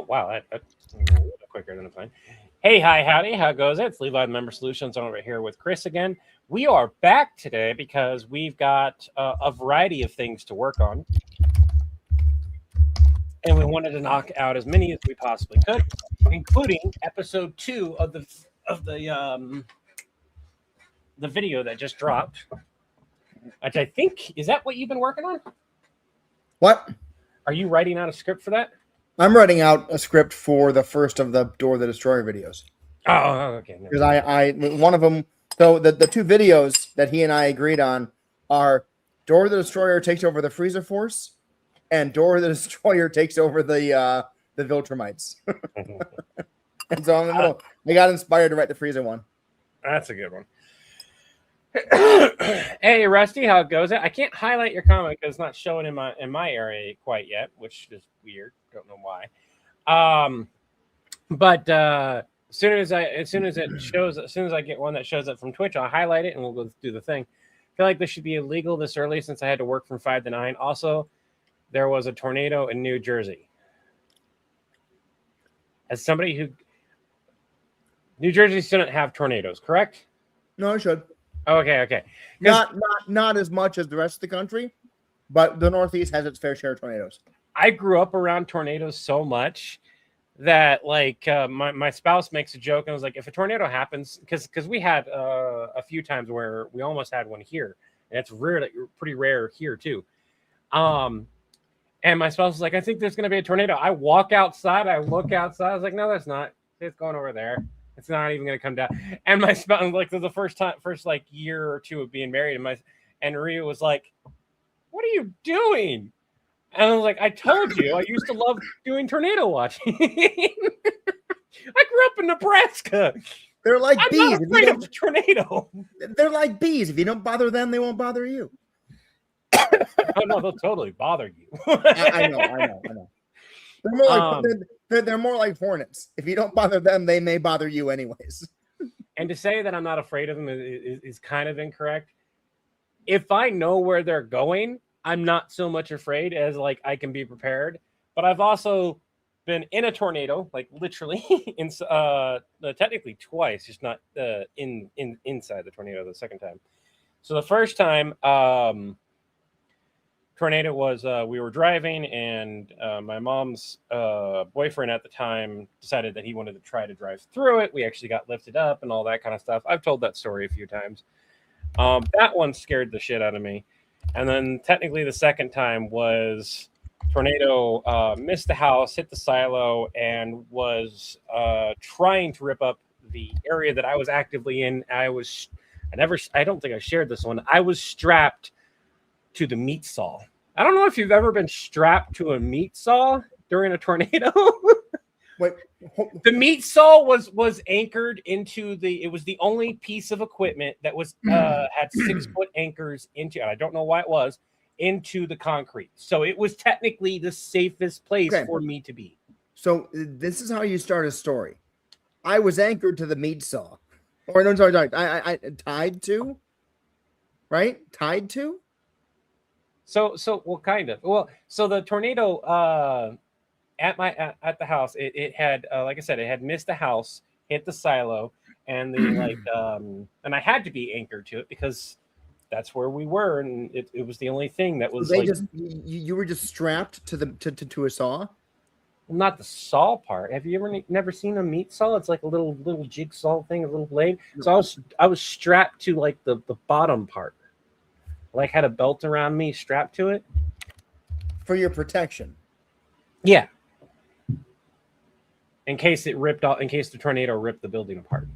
wow, that's a little quicker than I planned. Hey, hi, howdy, how goes it? It's Levi, the Member Solutions. I'm over here with Chris again. We are back today because we've got a variety of things to work on, and we wanted to knock out as many as we possibly could, including episode 2 of the video that just dropped. Which I think is that what you've been working on? What? Are you writing out a script for that? I'm writing out a script for the first of the Door the Destroyer videos. Oh, okay. Because I one of them. So the two videos that he and I agreed on are Door the Destroyer takes over the Freezer Force, and Door the Destroyer takes over the Viltrumites. And so in the middle, I got inspired to write the Freezer one. That's a good one. Hey, Rusty, how goes it? I can't highlight your comment because it's not showing in my area quite yet, which is weird. Don't know why. But as soon as I get one that shows up from Twitch, I'll highlight it and we'll go do the thing. I feel like this should be illegal this early since I had to work from 5 to 9. Also, there was a tornado in New Jersey. As somebody who New Jersey shouldn't have tornadoes, correct? No, I should. Okay. Not as much as the rest of the country, but the Northeast has its fair share of tornadoes. I grew up around tornadoes so much that my spouse makes a joke and was like, if a tornado happens, because we had a few times where we almost had one here, and it's pretty rare here too. And my spouse was like, I think there's going to be a tornado. I walk outside, I look outside, I was like, no, there's not. It's going over there. It's not even going to come down. And my spouse, like, the first year or two of being married, and Rhea was like, what are you doing? And I was like, I told you, I used to love doing tornado watching. I grew up in Nebraska. They're like I'm bees. not afraid of a tornado. They're like bees. If you don't bother them, they won't bother you. Oh, no, they'll totally bother you. I know. They're more like hornets. If you don't bother them, they may bother you anyways. And to say that I'm not afraid of them is kind of incorrect. If I know where they're going, I'm not so much afraid as like I can be prepared. But I've also been in a tornado, like literally, technically twice, just not inside the tornado the second time. So the first time, tornado was we were driving, and my mom's boyfriend at the time decided that he wanted to try to drive through it. We actually got lifted up and all that kind of stuff. I've told that story a few times. That one scared the shit out of me. And then technically the second time was tornado missed the house, hit the silo, and was trying to rip up the area that I was actively in. I don't think I shared this one. I was strapped to the meat saw. I don't know if you've ever been strapped to a meat saw during a tornado. Wait, the meat saw was anchored into it was the only piece of equipment that was had 6-foot anchors into, and I don't know why it was, into the concrete. So it was technically the safest place for me to be. So this is how you start a story. I was anchored to the meat saw. Or no, sorry. I tied to? Right? Tied to? So well, kind of. Well, so the tornado at the house, it had like I said, it had missed the house, hit the silo, and and I had to be anchored to it because that's where we were, and it was the only thing that was. You were just strapped to a saw. Not the saw part. Have you never seen a meat saw? It's like a little jigsaw thing, a little blade. So I was strapped to like the bottom part. Like had a belt around me strapped to it for your protection. Yeah. In case the tornado ripped the building apart.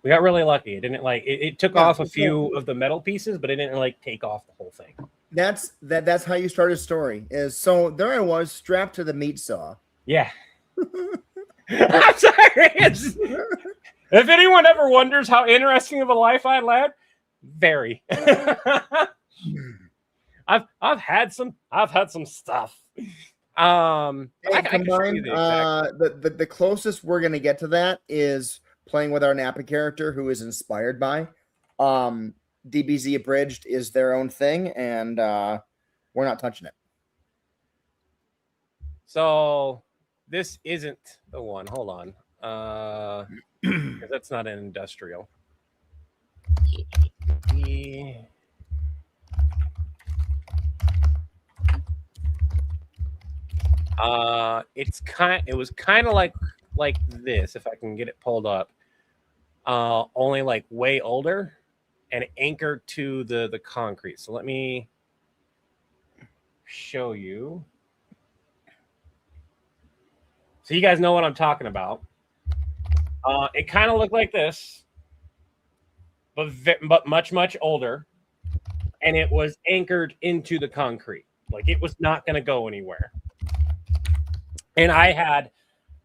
We got really lucky. It didn't it took off a few of the metal pieces, but it didn't take off the whole thing. That's how you start a story. So there I was strapped to the meat saw. Yeah. I'm sorry. If anyone ever wonders how interesting of a life I led, very. I've had some stuff. The closest we're gonna get to that is playing with our Napa character, who is inspired by DBZ Abridged is their own thing, and we're not touching it. So this isn't the one. Hold on. 'Cause that's not an industrial. It was kind of like this, if I can get it pulled up. Only like way older and anchored to the concrete. So let me show you. So you guys know what I'm talking about. It kind of looked like this, but much older, and it was anchored into the concrete. Like it was not going to go anywhere. And I had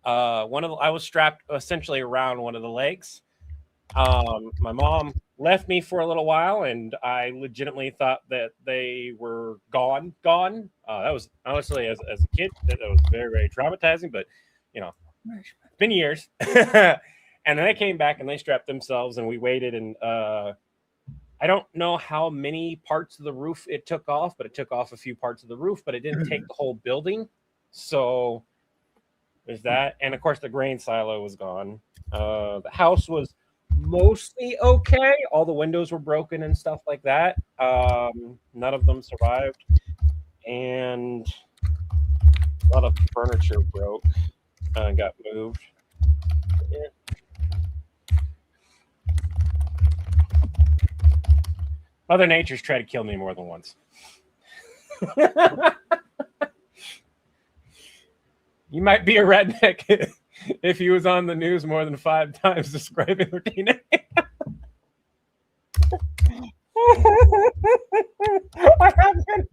I was strapped essentially around one of the legs. My mom left me for a little while, and I legitimately thought that they were gone. That was honestly, as a kid, that was very traumatizing. But you know, it's been years. And then they came back and they strapped themselves, and we waited. And I don't know how many parts of the roof it took off, but it took off a few parts of the roof, but it didn't take the whole building. So there's that. And of course, the grain silo was gone. The house was mostly okay. All the windows were broken and stuff like that. None of them survived. And a lot of furniture broke and got moved. Yeah. Mother Nature's tried to kill me more than once. You might be a redneck if he was on the news more than 5 times describing their DNA. I have been.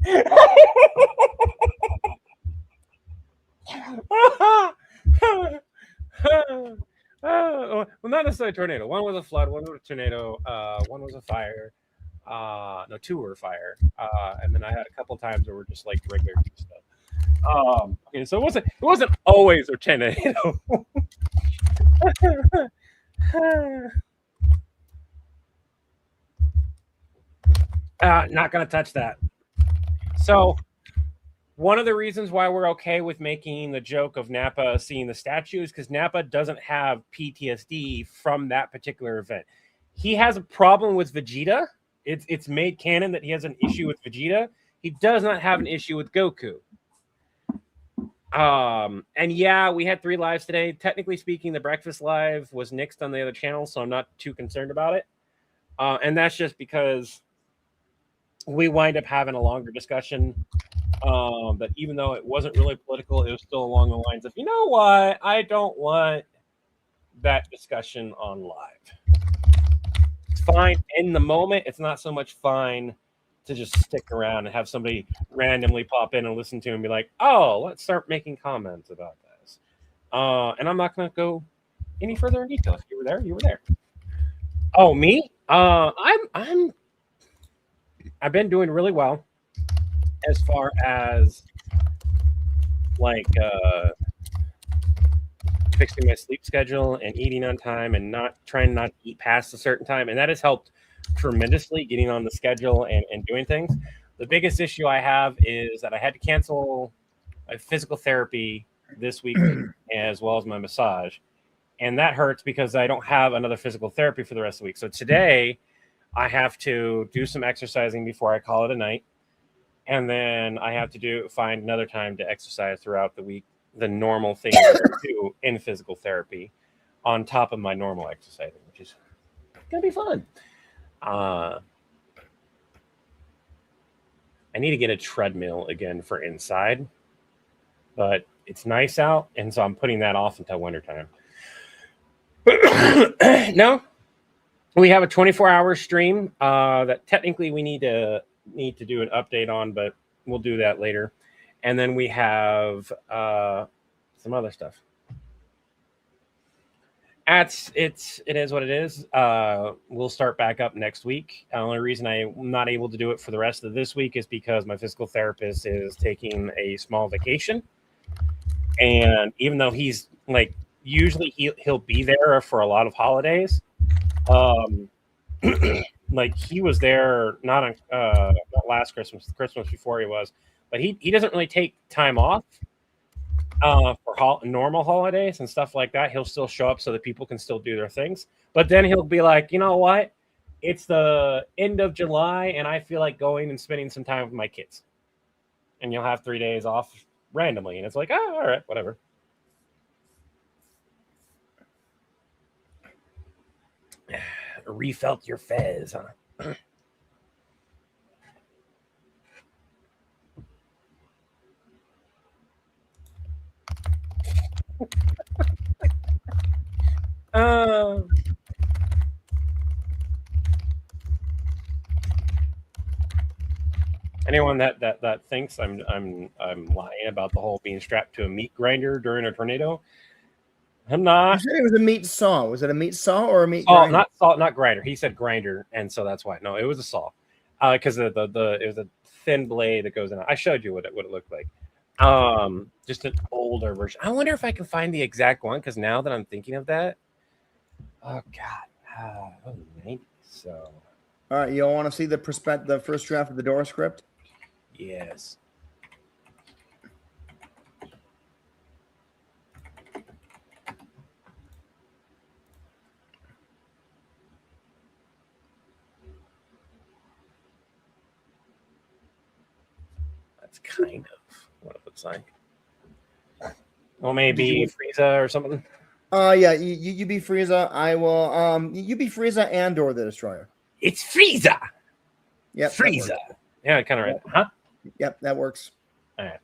Well, not necessarily a tornado. One was a flood, one was a tornado, one was a fire. No, 2 were fire. And then I had a couple times where we're just like regular stuff. Okay, so it wasn't always a tornado. Not gonna touch that. So one of the reasons why we're okay with making the joke of Nappa seeing the statue is because Nappa doesn't have PTSD from that particular event. He has a problem with Vegeta. It's made canon that he has an issue with Vegeta. He does not have an issue with Goku. And yeah, we had 3 lives today. Technically speaking, the breakfast live was nixed on the other channel, so I'm not too concerned about it. And that's just because we wind up having a longer discussion. But even though it wasn't really political, it was still along the lines of, you know what? I don't want that discussion on live. It's fine in the moment. It's not so much fine to just stick around and have somebody randomly pop in and listen to and be like, oh, let's start making comments about this. And I'm not going to go any further in detail. If you were there, you were there. Oh, me? I've been doing really well as far as like fixing my sleep schedule and eating on time and not trying not to eat past a certain time. And that has helped tremendously getting on the schedule and doing things. The biggest issue I have is that I had to cancel my physical therapy this week as well as my massage. And that hurts because I don't have another physical therapy for the rest of the week. So today I have to do some exercising before I call it a night. And then I have to find another time to exercise throughout the week, the normal thing that I do in physical therapy on top of my normal exercising, which is going to be fun. I need to get a treadmill again for inside, but it's nice out, and so I'm putting that off until wintertime. No, we have a 24-hour stream that technically we need to do an update on, but we'll do that later. And then we have some other stuff. It is what it is. We'll start back up next week. The only reason I'm not able to do it for the rest of this week is because my physical therapist is taking a small vacation. And even though he's like, usually he'll be there for a lot of holidays. Like he was there not last Christmas, the Christmas before he was, but he doesn't really take time off. For normal holidays and stuff like that, he'll still show up so that people can still do their things. But then he'll be like, you know what? It's the end of July, and I feel like going and spending some time with my kids. And you'll have 3 days off randomly, and it's like, oh, all right, whatever. Refelt your fez, huh? uh, anyone that thinks I'm lying about the whole being strapped to a meat grinder during a tornado, I'm not. You said it was a meat saw. Was it a meat saw or a meat grinder? Not grinder. He said grinder, and so that's why. No, it was a saw, because it was a thin blade that goes in. I showed you what it looked like. Just an older version. I wonder if I can find the exact one, because now that I'm thinking of that, oh god, 90s. So, All right, you all want to see the first draft of the Dora script? yes. That's kind of what it looks like. Well, maybe Frieza or something. Yeah, you be Frieza. I will. You be Frieza and Dora the Destroyer. It's Frieza. Yep, Frieza. Yeah, kind of right. Huh? Yep, that works. All right.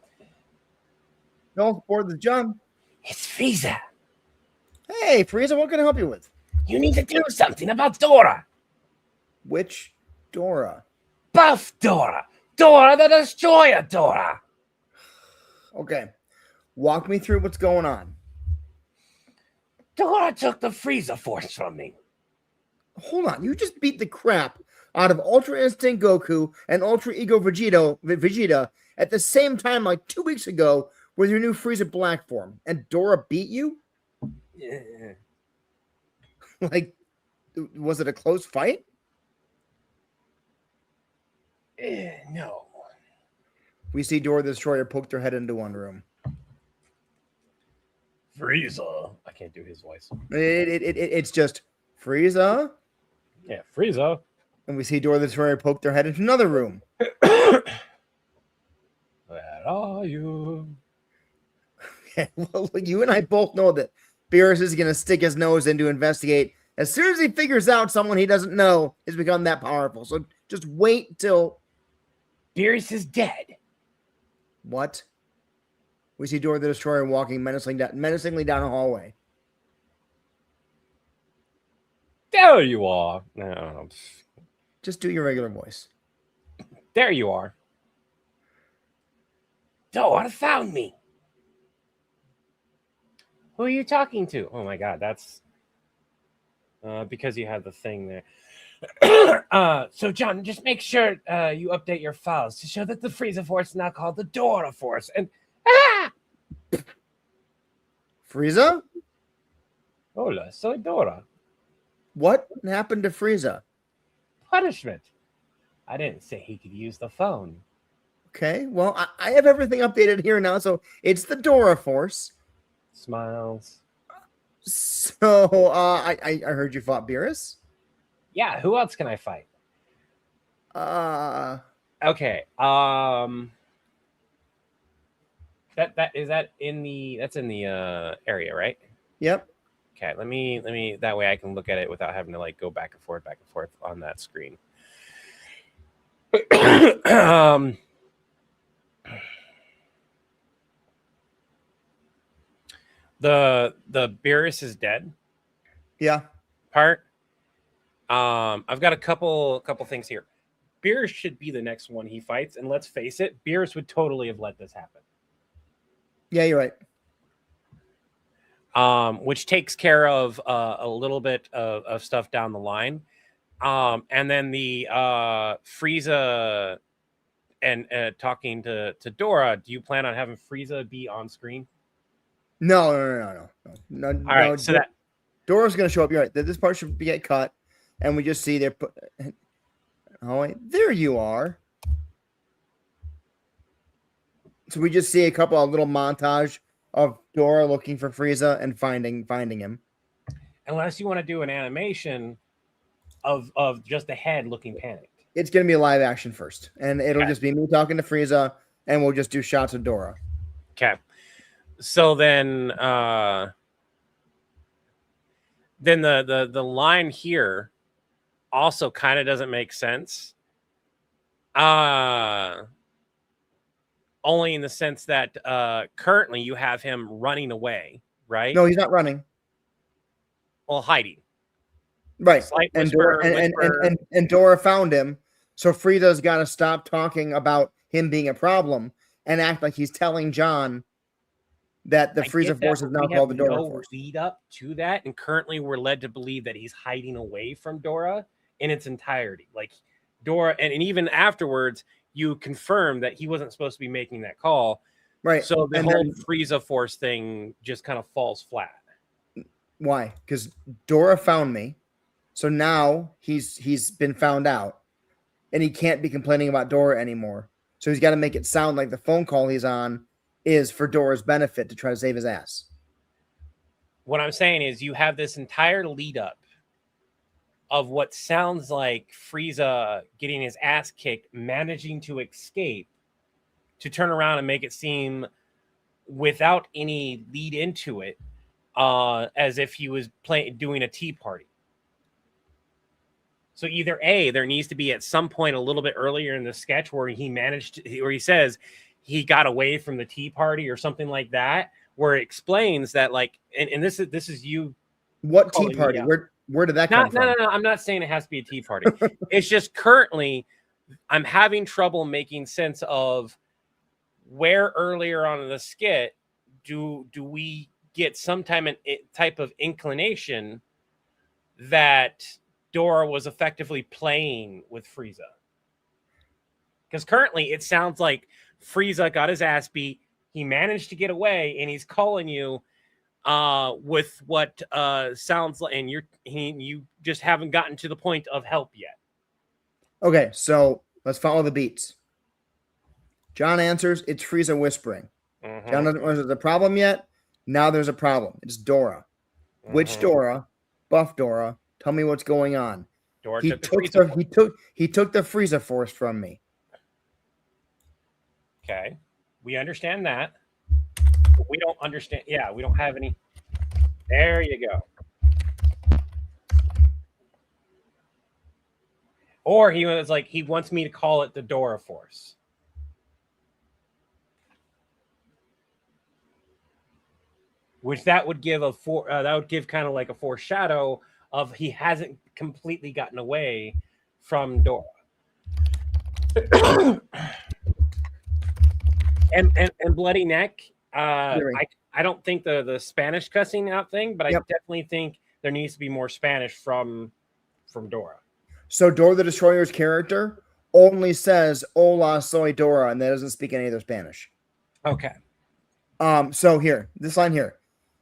No, board the jump. It's Frieza. Hey, Frieza, what can I help you with? You need to do something about Dora. Which Dora? Buff Dora. Dora the Destroyer Dora. Okay. Walk me through what's going on. Dora took the Frieza Force from me. Hold on. You just beat the crap out of Ultra Instinct Goku and Ultra Ego Vegeta at the same time like 2 weeks ago with your new Frieza Black form. And Dora beat you? Yeah. Like, was it a close fight? No. We see Dora the Destroyer poke their head into one room. Frieza. I can't do his voice. It's just Frieza. Yeah, Frieza. And we see Dora the Destroyer poke their head into another room. Where are you? Well, you and I both know that Beerus is going to stick his nose in to investigate as soon as he figures out someone he doesn't know has become that powerful. So just wait till... Beerus is dead. What? We see Dora the Destroyer walking menacingly down a hallway. There you are. No. Just do your regular voice. There you are. Dora found me. Who are you talking to? Oh my god, that's because you have the thing there. So John, just make sure you update your files to show that the Frieza Force is now called the Dora Force. And Frieza? Hola, soy Dora. What happened to Frieza? Punishment. I didn't say he could use the phone. Okay, well, I have everything updated here now, so it's the Dora Force. Smiles. So, I heard you fought Beerus? Yeah, who else can I fight? Okay. That's in the area, right? Yep. Okay, let me that way I can look at it without having to like go back and forth on that screen. The Beerus is dead. Yeah. Part. I've got a couple things here. Beerus should be the next one he fights, and let's face it, Beerus would totally have let this happen. Yeah, you're right. Which takes care of a little bit of stuff down the line. And then the Frieza and talking to Dora, do you plan on having Frieza be on screen? No. All right, so that Dora's going to show up. You're right. This part should get cut, and we just see there. Oh, wait, there you are. So we just see a couple of little montage of Dora looking for Frieza and finding him. Unless you want to do an animation of just the head looking panicked. It's gonna be live action first, and it'll Okay. just be me talking to Frieza, and we'll just do shots of Dora. Okay. So then the line here also kind of doesn't make sense. Only in the sense that currently you have him running away, right? No, he's not running. Well, hiding. Right. Slight And whisper, Dora and Dora found him. So Frieza's got to stop talking about him being a problem and act like he's telling John that the Frieza Force is now called the Dora Force. Lead up to that, and currently we're led to believe that he's hiding away from Dora in its entirety. Like Dora, and even afterwards, you confirm that he wasn't supposed to be making that call. Right. So the whole Frieza Force thing just kind of falls flat. Why? Because Dora found me. So now he's been found out, and he can't be complaining about Dora anymore. So he's got to make it sound like the phone call he's on is for Dora's benefit to try to save his ass. What I'm saying is you have this entire lead up of what sounds like Frieza getting his ass kicked, managing to escape, to turn around and make it seem without any lead into it, as if he was doing a tea party. So either A, there needs to be at some point a little bit earlier in the sketch where he says he got away from the tea party or something like that, where it explains that, like, and this is you. What tea party? Where did that come from? No. I'm not saying it has to be a tea party. It's just currently I'm having trouble making sense of where earlier on in the skit do we get some type of inclination that Dora was effectively playing with Frieza. Because currently it sounds like Frieza got his ass beat. He managed to get away, and he's calling you with what sounds like, and you just haven't gotten to the point of help yet. Okay, so let's follow the beats. John answers, it's Frieza whispering. Mm-hmm. John doesn't know there's a problem yet. Now there's a problem. It's Dora. Mm-hmm. Which Dora? Buff Dora. Tell me what's going on. Dora he took the Frieza Force from me. Okay, we understand that. But we don't understand. Yeah, we don't have any. There you go. Or he was like, he wants me to call it the Dora Force. Which that would give kind of like a foreshadow of he hasn't completely gotten away from Dora. and Bloody Neck. I don't think the Spanish cussing out thing, but I definitely think there needs to be more Spanish from Dora. So Dora the Destroyer's character only says "Hola, soy Dora," and that doesn't speak any other Spanish. Okay. So here, this line here.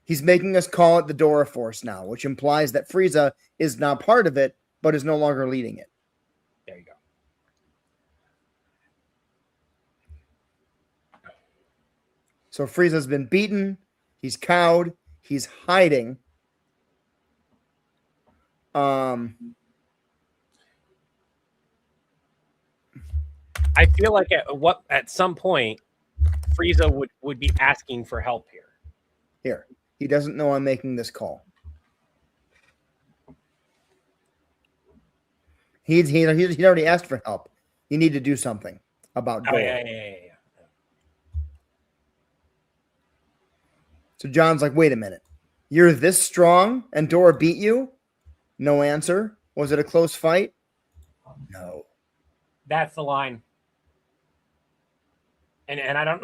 He's making us call it the Dora Force now, which implies that Frieza is now part of it, but is no longer leading it. There you go. So Frieza's been beaten. He's cowed. He's hiding. I feel like at some point, Frieza would be asking for help here. Here. He doesn't know I'm making this call. He'd already asked for help. You need to do something about Dora. Yeah. So John's like, wait a minute. You're this strong and Dora beat you? No answer. Was it a close fight? No. That's the line. And I don't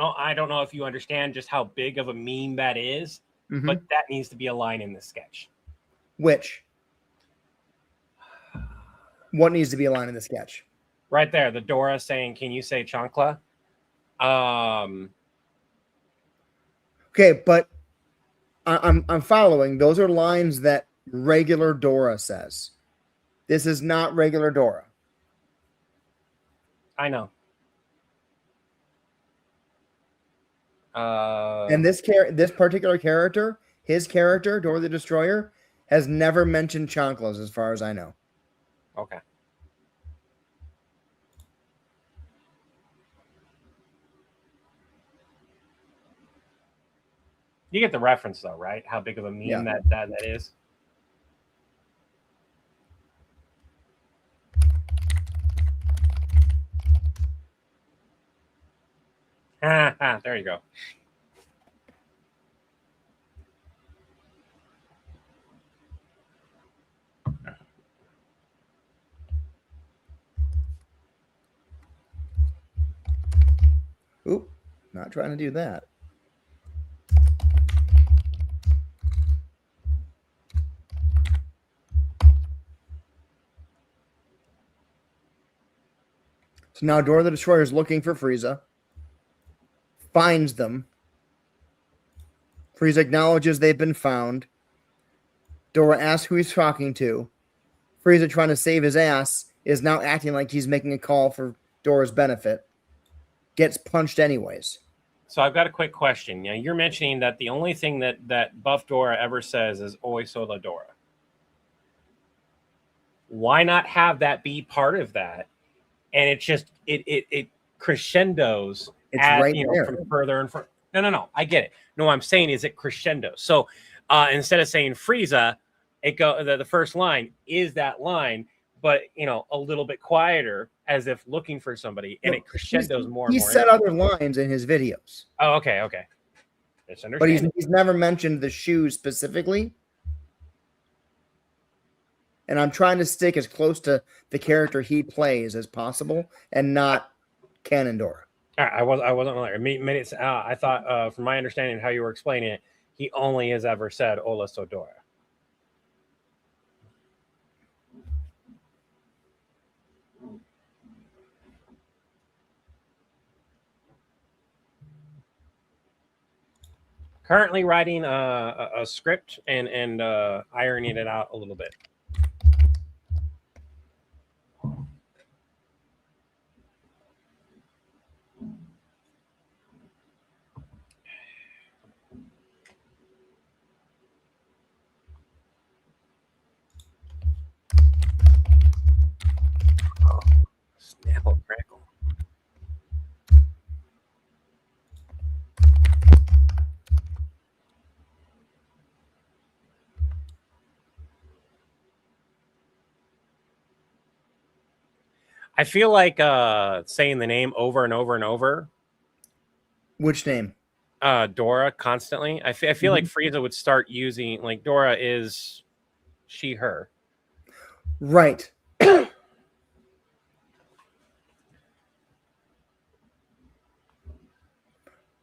know if you understand just how big of a meme that is. Mm-hmm. But that needs to be a line in the sketch. Which? What needs to be a line in the sketch? Right there, the Dora saying, "Can you say chancla?" Okay, but I'm following. Those are lines that regular Dora says. This is not regular Dora. I know. And this particular character, his character, Dora the Destroyer, has never mentioned chanclas as far as I know. Okay. You get the reference though, right? How big of a meme that is. There you go. Oop, not trying to do that. So now Dora the Destroyer is looking for Frieza, finds them. Frieza acknowledges they've been found. Dora asks who he's talking to. Frieza, trying to save his ass, is now acting like he's making a call for Dora's benefit. Gets punched anyways. So I've got a quick question. Now, you're mentioning that the only thing that Buff Dora ever says is "Oi sola Dora." Why not have that be part of that? And it just it crescendos from further and further. No. I get it. No, I'm saying is it crescendos. So instead of saying Frieza, the first line is that line, but a little bit quieter, as if looking for somebody, and it crescendos more and more. He said other lines in his videos. Oh, okay. But he's never mentioned the shoes specifically. And I'm trying to stick as close to the character he plays as possible, and not Canon Dora. I wasn't like I thought, from my understanding of how you were explaining it, he only has ever said "Hola, soy Dora." Currently writing a script and ironing it out a little bit. Snapple crackle. I feel like saying the name over and over and over. Which name? Dora constantly. I feel like Frieza would start using, like, Dora is she, her. Right.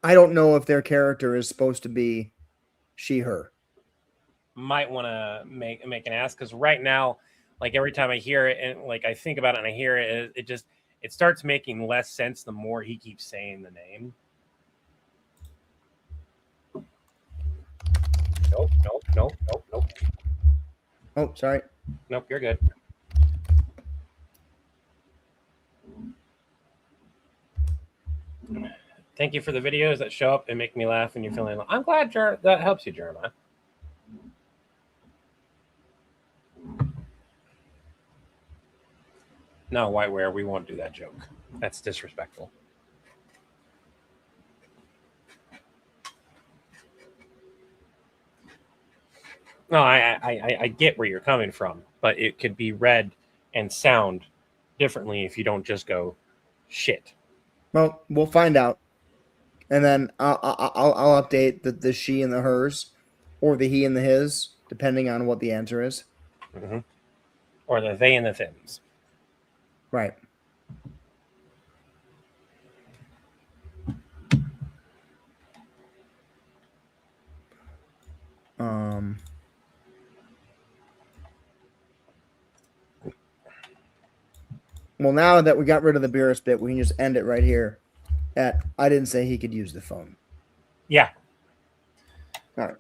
I don't know if their character is supposed to be she, her. Might want to make an ask, because right now, like, every time I hear it and like I think about it and I hear it, it starts making less sense the more he keeps saying the name. Nope. Oh, sorry. Nope, you're good. Thank you for the videos that show up and make me laugh and you're feeling low. I'm glad that helps you, Jeremiah. No, Whiteware, we won't do that joke. That's disrespectful. No, I get where you're coming from, but it could be read and sound differently if you don't just go shit. Well, we'll find out, and then I'll update the she and the hers, or the he and the his, depending on what the answer is. Mm-hmm. Or the they and the thins. Right. Well, now that we got rid of the Beerus bit, we can just end it right here at I didn't say he could use the phone. Yeah. All right.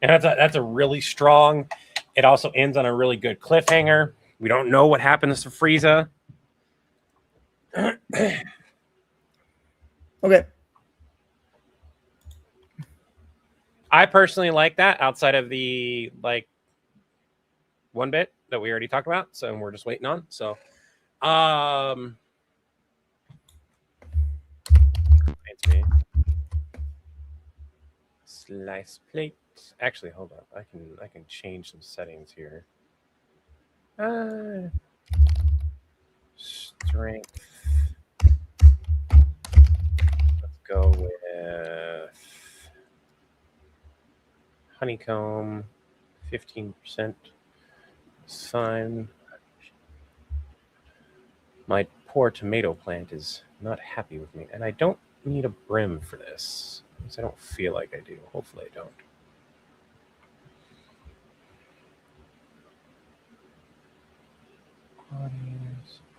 And that's a really strong. It also ends on a really good cliffhanger. We don't know what happens to Frieza. Okay. I personally like that outside of the like one bit that we already talked about. So we're just waiting on. So it's me. Slice plate. Actually, hold on. I can change some settings here. Strength. Let's go with honeycomb, 15%. It's fine. My poor tomato plant is not happy with me, and I don't need a brim for this. Because I don't feel like I do. Hopefully I don't.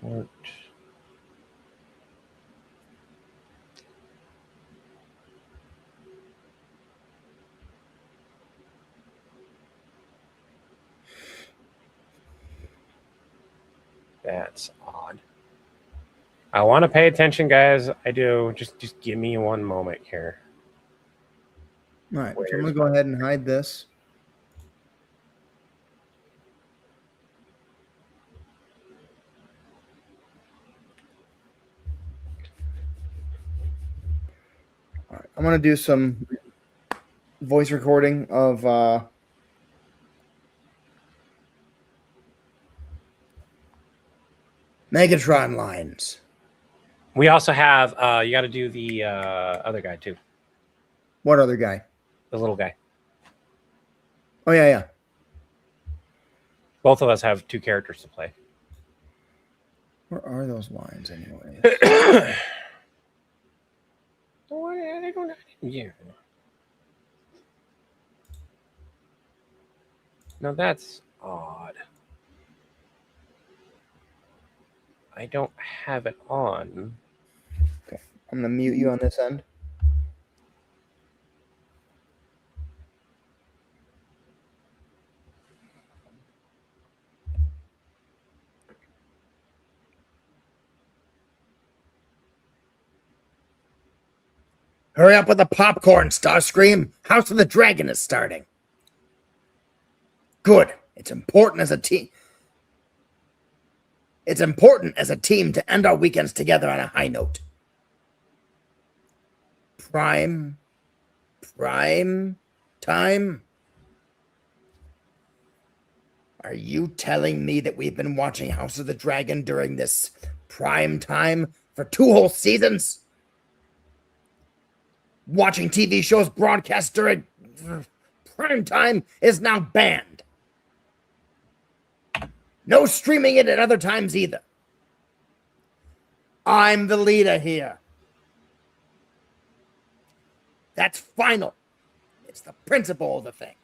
Support. That's odd. I want to pay attention, guys. I do. Just give me one moment here. All right, so I'm going to go ahead and hide this. All right, I'm going to do some voice recording of Megatron lines. We also have you got to do the other guy too. What other guy? The little guy. Oh yeah. Both of us have 2 characters to play. Where are those lines anyway? Yeah. Now that's odd. I don't have it on. Okay, I'm going to mute you on this end. Hurry up with the popcorn, Starscream. House of the Dragon is starting. Good. It's important as a team. It's important as a team to end our weekends together on a high note. Prime time? Are you telling me that we've been watching House of the Dragon during this prime time for 2 whole seasons? Watching TV shows broadcast during prime time is now banned. No streaming it at other times either. I'm the leader here. That's final. It's the principle of the thing.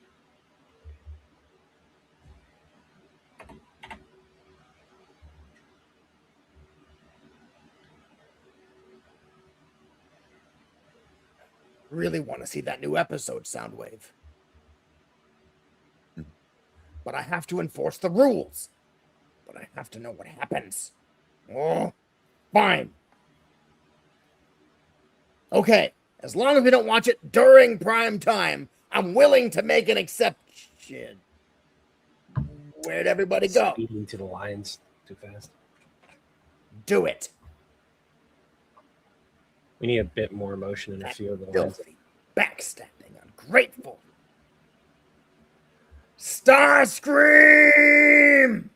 Really want to see that new episode, Soundwave. But I have to enforce the rules. But I have to know what happens. Oh, fine. Okay, as long as we don't watch it during prime time, I'm willing to make an exception. Where'd everybody go? Speeding to the lines too fast. Do it. We need a bit more emotion in a few of the lines. Filthy, backstabbing, ungrateful. Starscream!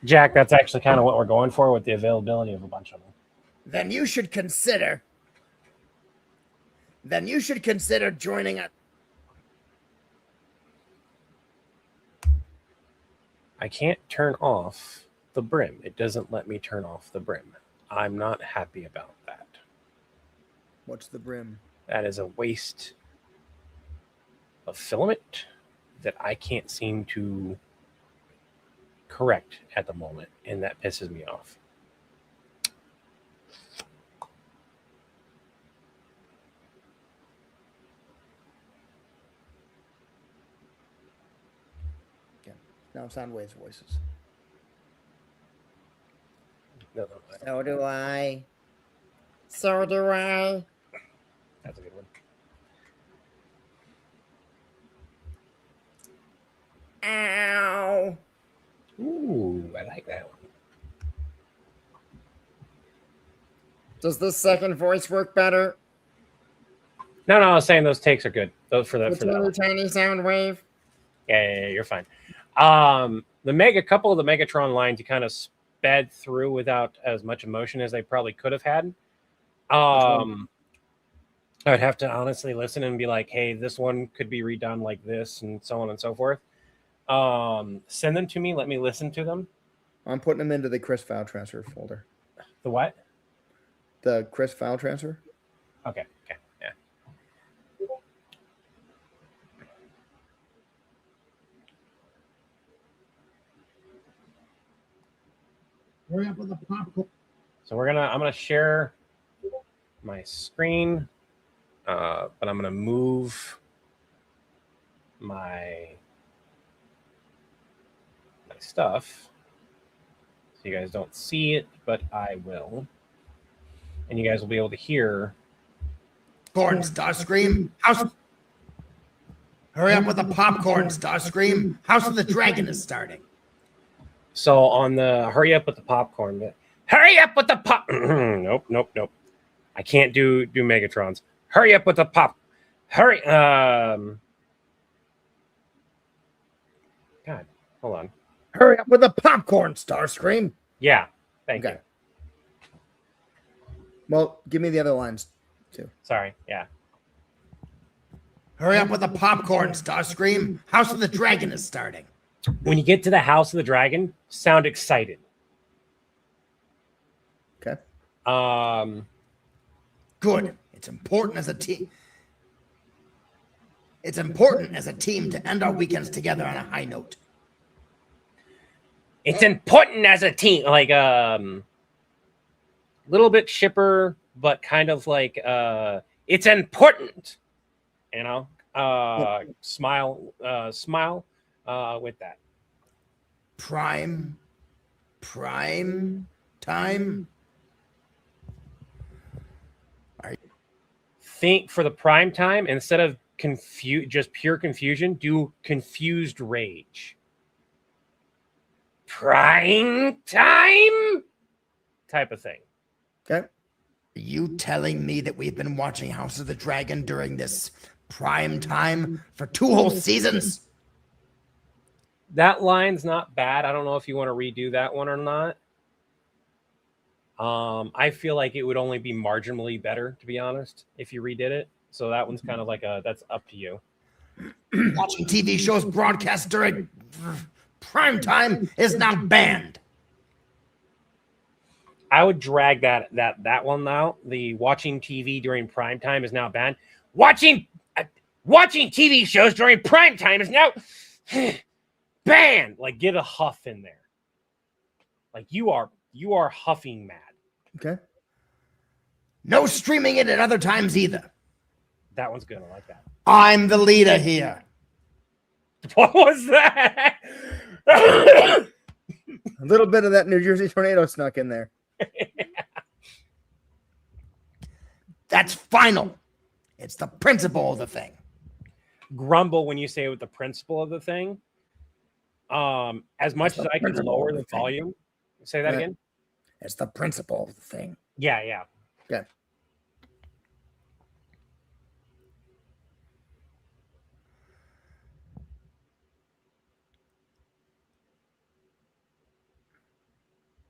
Jack, that's actually kind of what we're going for with the availability of a bunch of them. Then you should consider joining us. I can't turn off the brim. It doesn't let me turn off the brim. I'm not happy about that. What's the brim? That is a waste of filament that I can't seem to correct at the moment, and that pisses me off. No, Soundwave's voices. No. So do I. So do I. That's a good one. Ow. Ooh, I like that one. Does this second voice work better? No, I was saying those takes are good. Those for The for that teeny one. tiny sound wave. Yeah, you're fine. Couple of the Megatron lines you kind of sped through without as much emotion as they probably could have had. I would have to honestly listen and be like, hey, this one could be redone like this, and so on and so forth. Send them to me. Let me listen to them. I'm putting them into the Chris file transfer folder. The what? The Chris file transfer? Okay. Yeah. Hurry up with the popcorn. So I'm gonna share my screen, but I'm gonna move my stuff so you guys don't see it, but I will, and you guys will be able to hear. Popcorn, Starscream. Hurry up with the popcorn, Starscream. House of the Dragon is starting. So on the hurry up with the popcorn. Hurry up with the pop. Nope. I can't do Megatrons. Hurry up with the pop. Hurry. God, hold on. Hurry up with the popcorn, Starscream. Yeah, thank you. Well, give me the other lines too. Sorry. Yeah. Hurry up with the popcorn, Starscream. House of the Dragon is starting. When you get to the House of the Dragon, sound excited. Okay. Good. It's important as a team. It's important as a team to end our weekends together on a high note. It's important as a team, like little bit shipper, but kind of like it's important, you know. Smile with that. Prime time. Think for the prime time, instead of just pure confusion, do confused rage. Prime time type of thing. Okay. Are you telling me that we've been watching House of the Dragon during this prime time for 2 whole seasons? That line's not bad. I don't know if you want to redo that one or not. I feel like it would only be marginally better, to be honest, if you redid it. So that one's kind of like that's up to you. Watching TV shows broadcast during prime time is now banned. I would drag that one out. The watching TV during prime time is now banned. Watching TV shows during prime time is now banned. Like, get a huff in there. Like, you are huffing mad. Okay. No streaming it at other times either. That one's good. I like that. I'm the leader here. What was that? A little bit of that New Jersey tornado snuck in there. That's final. It's the principle of the thing. Grumble when you say with the principle of the thing. As much as I can lower the volume. Say that again. It's the principle of the thing. Yeah. Okay.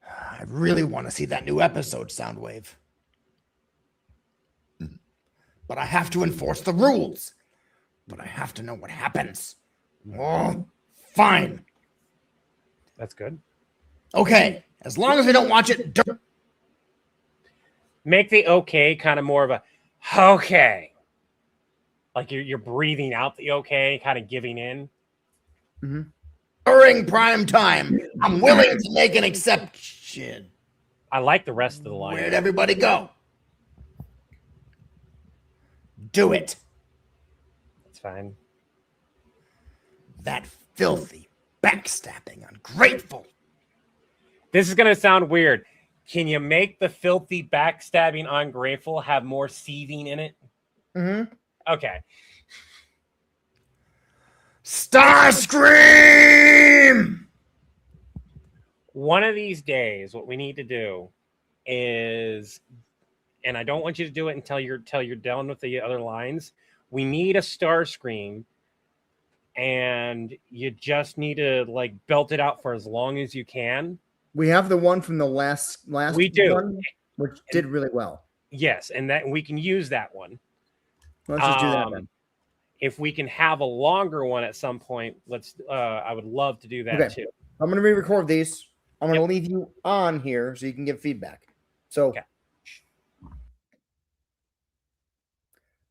I really want to see that new episode, Soundwave. But I have to enforce the rules. But I have to know what happens. Oh, fine. That's good. Okay. As long as we don't watch it. Make the okay kind of more of a okay. Like you're breathing out the okay, kind of giving in. Mm-hmm. During prime time, I'm willing to make an exception. I like the rest of the line. Where'd everybody go? Do it. That's fine. That filthy backstabbing, ungrateful. This is gonna sound weird. Can you make the filthy, backstabbing, ungrateful have more seething in it? Mm-hmm. Okay. Starscream! One of these days, what we need to do is, and I don't want you to do it until you're done with the other lines. We need a Starscream, and you just need to like belt it out for as long as you can. We have the one from the last We do. one, which did really well. Yes, and that we can use that one. Let's just do that then. If we can have a longer one at some point, let's. I would love to do that too. I'm going to re-record these. I'm going to leave you on here so you can give feedback. So,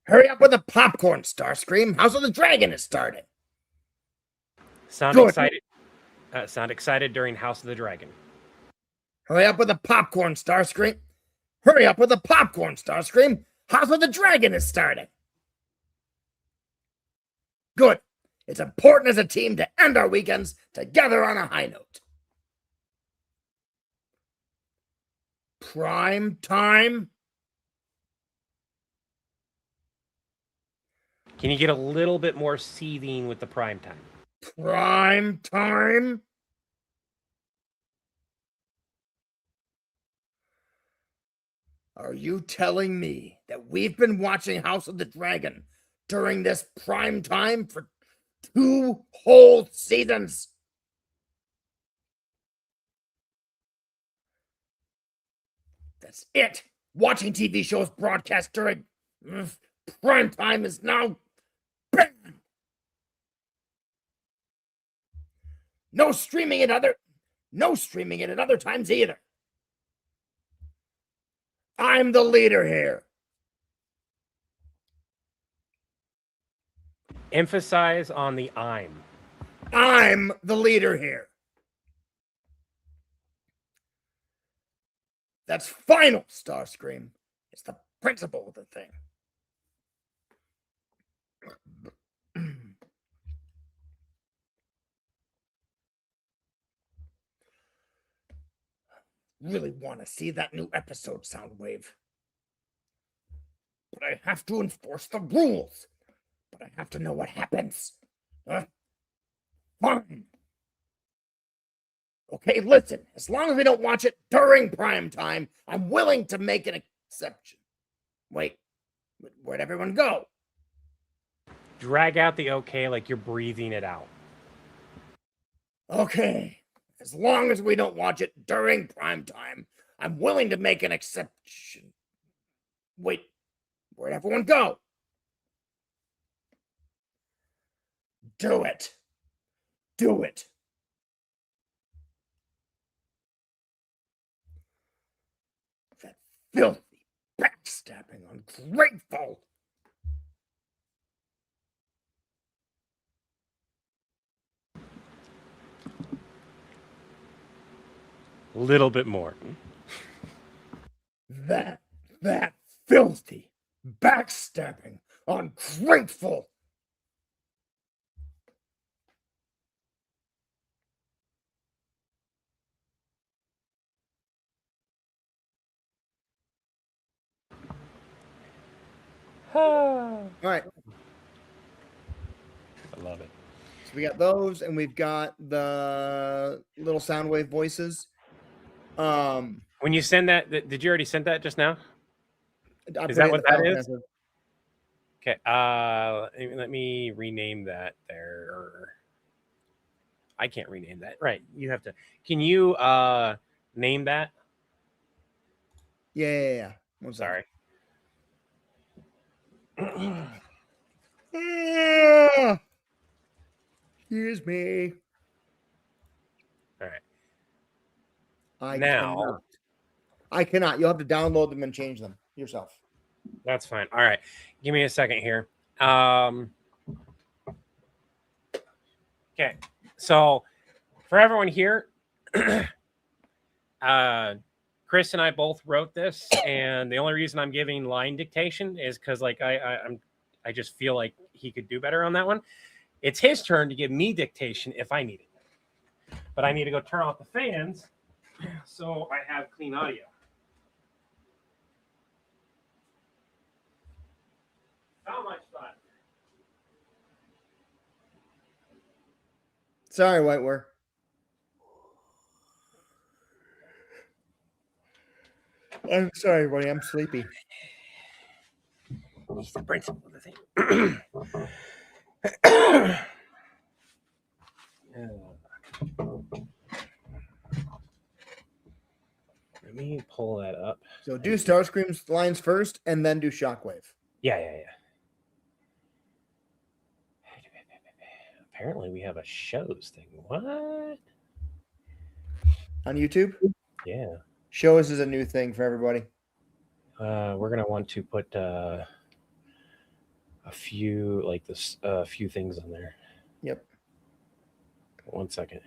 hurry up with the popcorn, Starscream. House of the Dragon is starting. Sound excited. Sound excited during House of the Dragon. Hurry up with the popcorn, Starscream. Hurry up with the popcorn, Starscream. House of the Dragon is starting. Good. It's important as a team to end our weekends together on a high note. Prime time. Can you get a little bit more seething with the prime time? Prime time. Are you telling me that we've been watching House of the Dragon during this prime time for 2 whole seasons? That's it. Watching TV shows broadcast during prime time is now banned. No streaming it at other times either. I'm the leader here. Emphasize on the I'm. I'm the leader here. That's final, Starscream. It's the principle of the thing. Really want to see that new episode, Soundwave. But I have to enforce the rules. But I have to know what happens. Fine. Okay, listen. As long as we don't watch it during prime time, I'm willing to make an exception. Wait, where'd everyone go? Drag out the okay like you're breathing it out. Okay. As long as we don't watch it during prime time, I'm willing to make an exception. Wait, where'd everyone go? Do it. Do it. That filthy, backstabbing, ungrateful. A little bit more. That filthy, backstabbing, ungrateful. all right. I love it. So we got those, and we've got the little Soundwave voices. When you send that, did you already send that just now? Is that what that is? Okay. Let me rename that there. Or I can't rename that. Right. You have to. Can you name that? Yeah. I'm sorry. Excuse me. All right. I cannot. You'll have to download them and change them yourself. That's fine. All right. Give me a second here. Okay. So for everyone here, Chris and I both wrote this, and the only reason I'm giving line dictation is because like I just feel like he could do better on that one. It's his turn to give me dictation if I need it. but I need to go turn off the fans so I have clean audio. How much fun? Sorry, Whiteware. I'm sorry, buddy. I'm sleepy. He's the principal of the thing. Let me pull that up. So do Starscream's lines first, and then do Shockwave. Yeah. Apparently, we have a shows thing. What? On YouTube? Yeah. Shows is a new thing for everybody. We're gonna want to put a few few things on there. Yep. 1 second.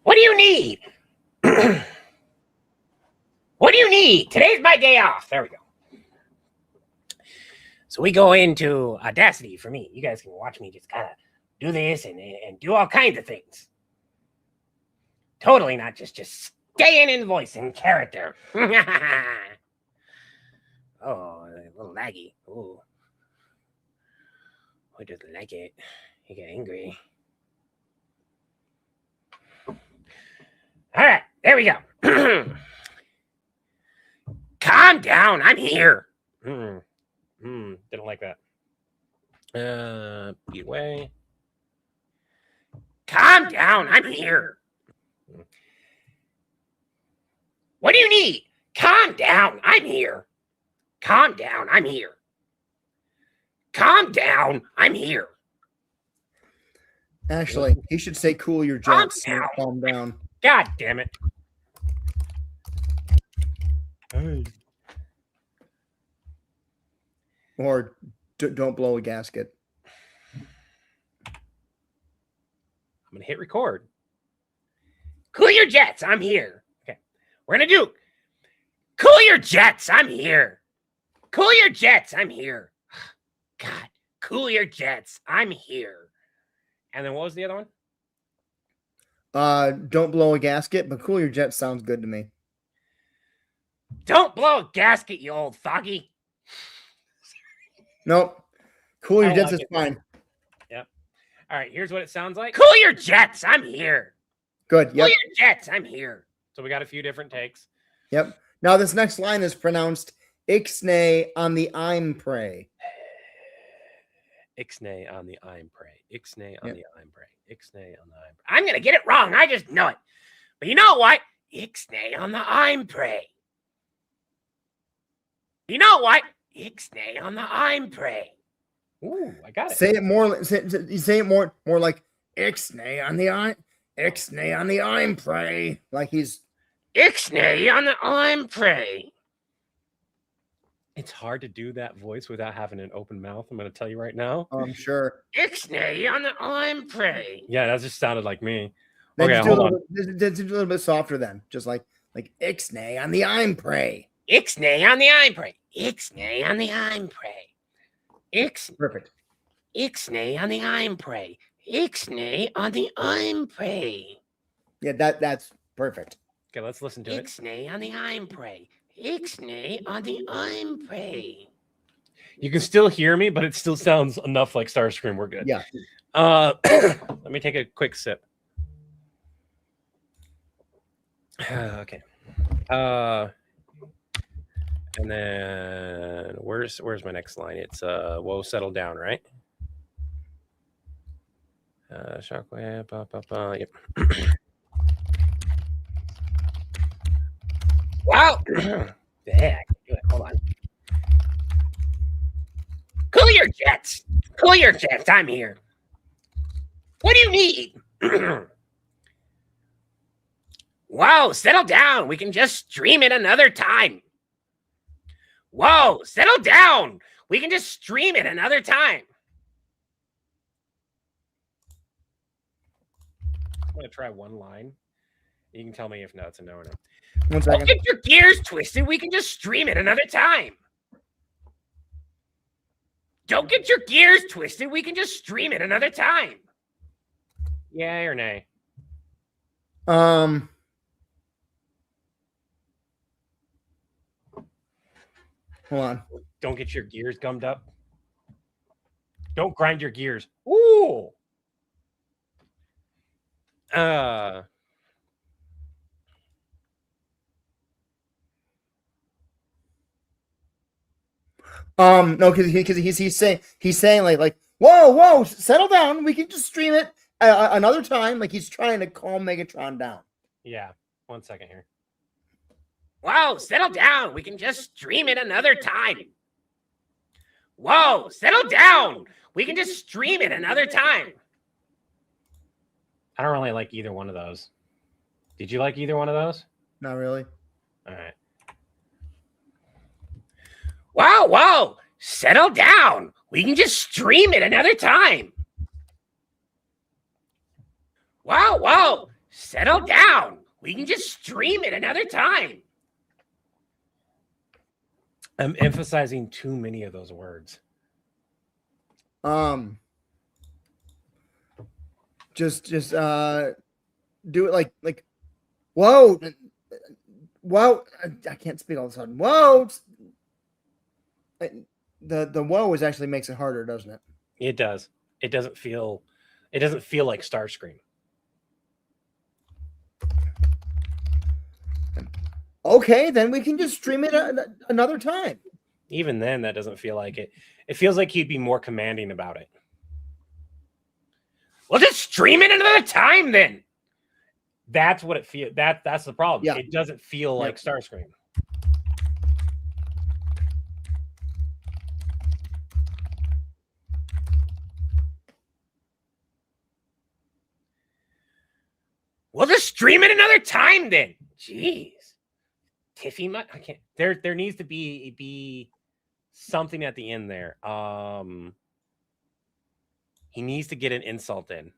What do you need? What do you need? Today's my day off. There we go. So we go into Audacity for me. You guys can watch me just kind of do this and do all kinds of things. Totally not just staying in voice and character. Oh, a little laggy. Ooh. I doesn't like it. He get angry. All right, there we go. Calm down, I'm here. Didn't like that. Beat away. Calm down, I'm here. What do you need? Calm down, I'm here. Calm down, I'm here. Calm down, I'm here. Actually, he should say cool your jets. Calm down. God damn it. Or don't blow a gasket. I'm going to hit record. Cool your jets. I'm here. Okay. We're going to do cool your jets. I'm here. Cool your jets. I'm here. God. Cool your jets. I'm here. And then what was the other one? Don't blow a gasket, but cool your jets sounds good to me. Don't blow a gasket, you old foggy. Nope. Cool your jets is fine. Yep. All right, here's what it sounds like. Cool your jets. I'm here. Good. Yep. Cool your jets. I'm here. So we got a few different takes. Yep. Now this next line is pronounced Ixnay on the I'm pray. Ixnay on the I'm pray. Ixnay on the I'm pray. Ixnay on the I'm pray. I'm going to get it wrong. I just know it. But you know what? Ixnay on the I'm pray. You know what? Ixnay on the I'm pray. Ooh, I got it. Say it more. Say it more like Ixnay on the I'm. Ixnay on the I'm pray. Like he's Ixnay on the I'm pray. It's hard to do that voice without having an open mouth. I'm going to tell you right now. I'm sure. Ixnay on the I'm pray. Yeah, that just sounded like me. Then okay, hold on. Just a little bit softer then. Just like Ixnay on the I'm pray. Ixnay on the I'm pray. Ixnay on the I'm pray. Perfect. Ixnay on the I'm pray. Ixnay on the I'm pray. Yeah, that's perfect. Okay, let's listen to it. Ixnay on the I'm pray. Ixnay on the I'm pray. You can still hear me, but it still sounds enough like Starscream. We're good. Yeah. Let me take a quick sip. Okay. And then where's my next line? It's whoa, settle down, right? Shockwave, yep. Wow. Yeah, I can do it. Hold on. Cool your jets. Cool your jets. I'm here. What do you need? Whoa, settle down. We can just stream it another time. Whoa, settle down. We can just stream it another time. I'm gonna try one line. You can tell me if no, it's a no or no. 1 Don't second. get your gears twisted. We can just stream it another time. Don't get your gears twisted. We can just stream it another time. Yay or nay? Hold on. Don't get your gears gummed up. Don't grind your gears. Ooh. No, because he's saying like whoa, settle down. We can just stream it another time. Like he's trying to calm Megatron down. Yeah. 1 second here. Whoa, settle down. We can just stream it another time. Whoa, settle down. We can just stream it another time. I don't really like either one of those. Did you like either one of those? Not really. All right. Whoa, settle down. We can just stream it another time. Whoa, settle down. We can just stream it another time. I'm emphasizing too many of those words. Just do it like whoa. I can't speak all of a sudden. Whoa. The whoa is actually makes it harder, doesn't it? It does. It doesn't feel like Starscream. Okay, then we can just stream it another time. Even then, that doesn't feel like it. It feels like he'd be more commanding about it. Well, just stream it another time then. That's what it feels. That's the problem. Yeah. It doesn't feel like Starscream. Well, just stream it another time then. Jeez. Tiffy, I can't. There needs to be something at the end there. He needs to get an insult in.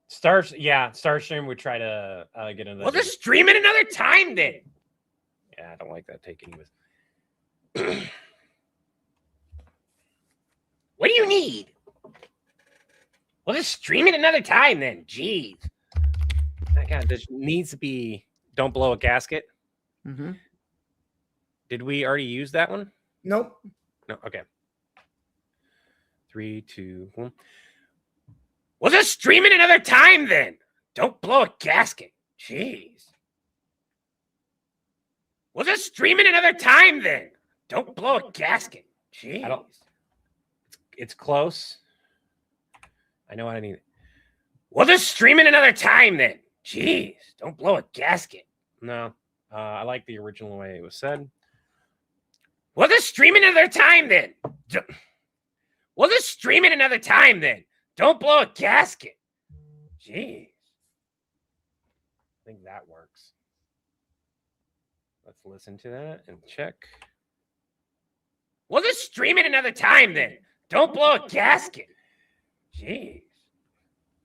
Starstream would try to get into that. Well, just stream it another time then. Yeah, I don't like that take anyways. What do you need? Well, just stream it another time then. Jeez. God, this needs to be don't blow a gasket. Mm-hmm. Did we already use that one? Nope. No, okay. 3, 2, 1. Well, just stream it another time then. Don't blow a gasket. Jeez. Well, just stream it another time then. Don't blow a gasket. Jeez. It's close. I know what I need. Well, just stream it another time then. Jeez. Don't blow a gasket. No. I like the original way it was said. Well, just stream it another time then. Well, just stream it another time then. Don't blow a gasket. Jeez. I think that works. Let's listen to that and check. Well, just stream it another time then. Don't blow a gasket. Jeez.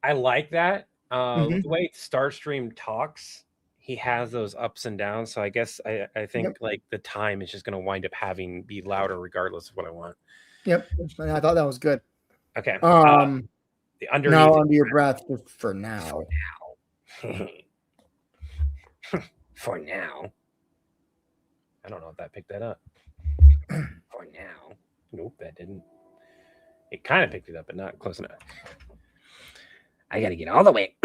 I like that. The way Starstream talks, he has those ups and downs. So I guess I think like the time is just going to wind up be louder regardless of what I want. Yep. I thought that was good. Okay. The underneath now under your breath just for now. For now. I don't know if that picked that up. For now. Nope, that didn't. It kind of picked it up, but not close enough. I got to get all the way.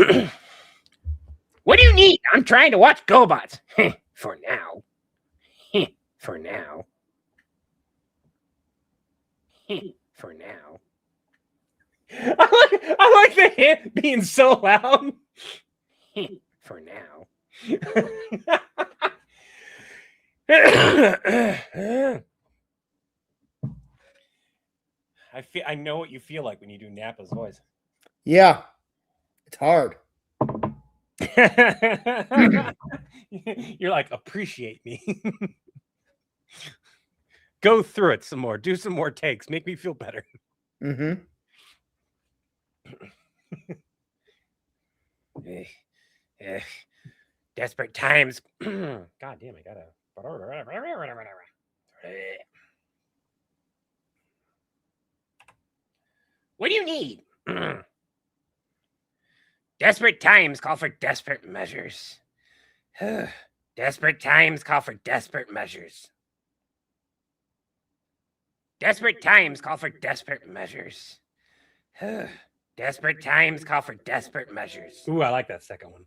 What do you need? I'm trying to watch GoBots. For now. For now. For now. I like the hit being so loud. For now. I know what you feel like when you do Nappa's voice. Yeah. It's hard. You're like, appreciate me. Go through it some more. Do some more takes. Make me feel better. Mm-hmm. Desperate times. God damn, I gotta. What do you need? Desperate times call for desperate measures. Desperate times call for desperate measures. Desperate times call for desperate measures. Desperate times call for desperate measures. Ooh, I like that second one.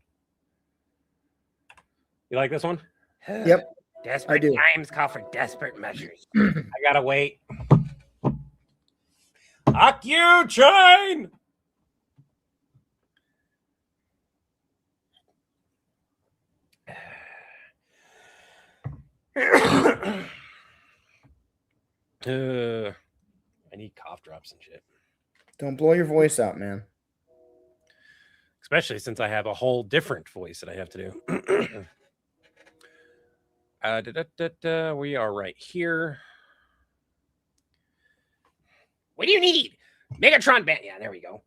You like this one? Yep. Desperate I do. times call for desperate measures. I gotta wait. Occupation! I need cough drops and shit. Don't blow your voice out, man. Especially since I have a whole different voice that I have to do. We are right here. What do you need? Megatron banned. Yeah, there we go.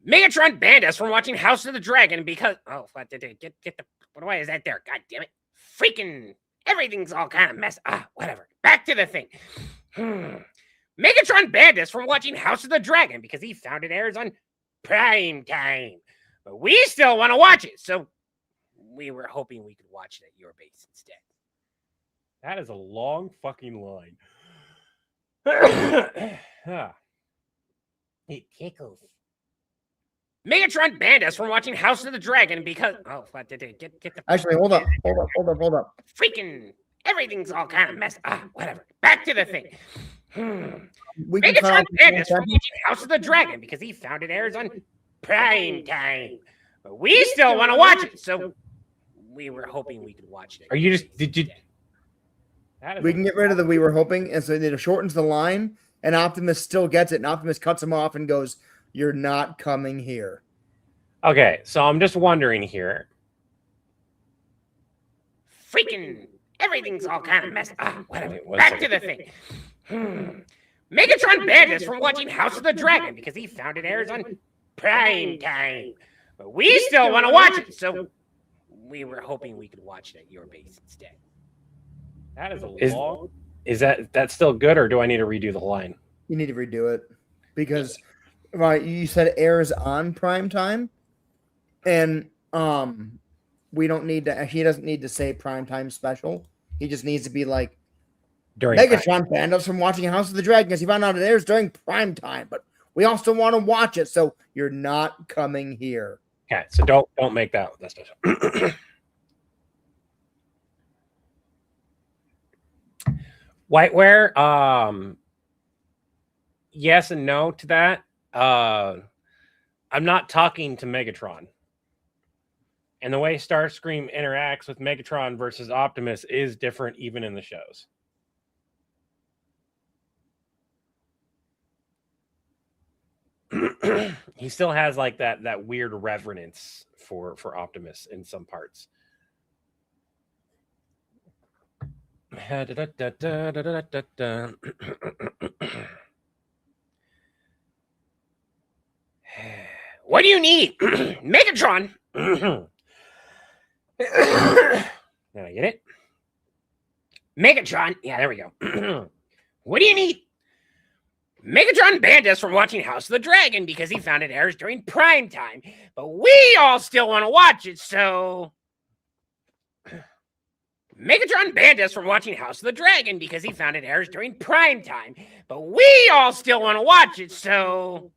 Megatron banned us from watching House of the Dragon because what did it get the why is that there? God damn it! Freaking everything's all kind of messed. Whatever. Back to the thing. Megatron banned us from watching House of the Dragon because he found it airs on prime time, but we still want to watch it, so we were hoping we could watch it at your base instead. That is a long fucking line. It tickles. Megatron banned us from watching House of the Dragon because what did it get the Actually, hold up. freaking everything's all kind of messed. Whatever. Back to the thing. We can Megatron banned us from watching House of the Dragon because he found it airs on prime time, but we still want to watch it, so we were hoping we could watch it. Are you just did you? We can get rid of the we were hoping, and so it shortens the line, and Optimus still gets it, and Optimus cuts him off and goes, "You're not coming here." Okay, so I'm just wondering here. Freaking everything's all kind of messed up. Whatever. Back to the thing. Megatron banned us from watching House of the Dragon because he found it airs on prime time, but we still want to watch it, so we were hoping we could watch it at your base instead. That is a long. Is that still good, or do I need to redo the line? You need to redo it because, right? You said airs on prime time, and we don't need to. He doesn't need to say prime time special. He just needs to be like During Megatron banned us from watching House of the Dragon because he found out it airs during prime time, but we also want to watch it, so you're not coming here. Okay, so don't make that special. Whiteware, yes and no to that. I'm not talking to Megatron. And the way Starscream interacts with Megatron versus Optimus is different even in the shows. He still has like that weird reverence for Optimus in some parts. What do you need? Megatron. Did I get it? Megatron. Yeah, there we go. What do you need? Megatron banned us from watching House of the Dragon because he found it airs during prime time, but we all still want to watch it, so Megatron banned us from watching House of the Dragon because he found it airs during prime time, but we all still want to watch it, so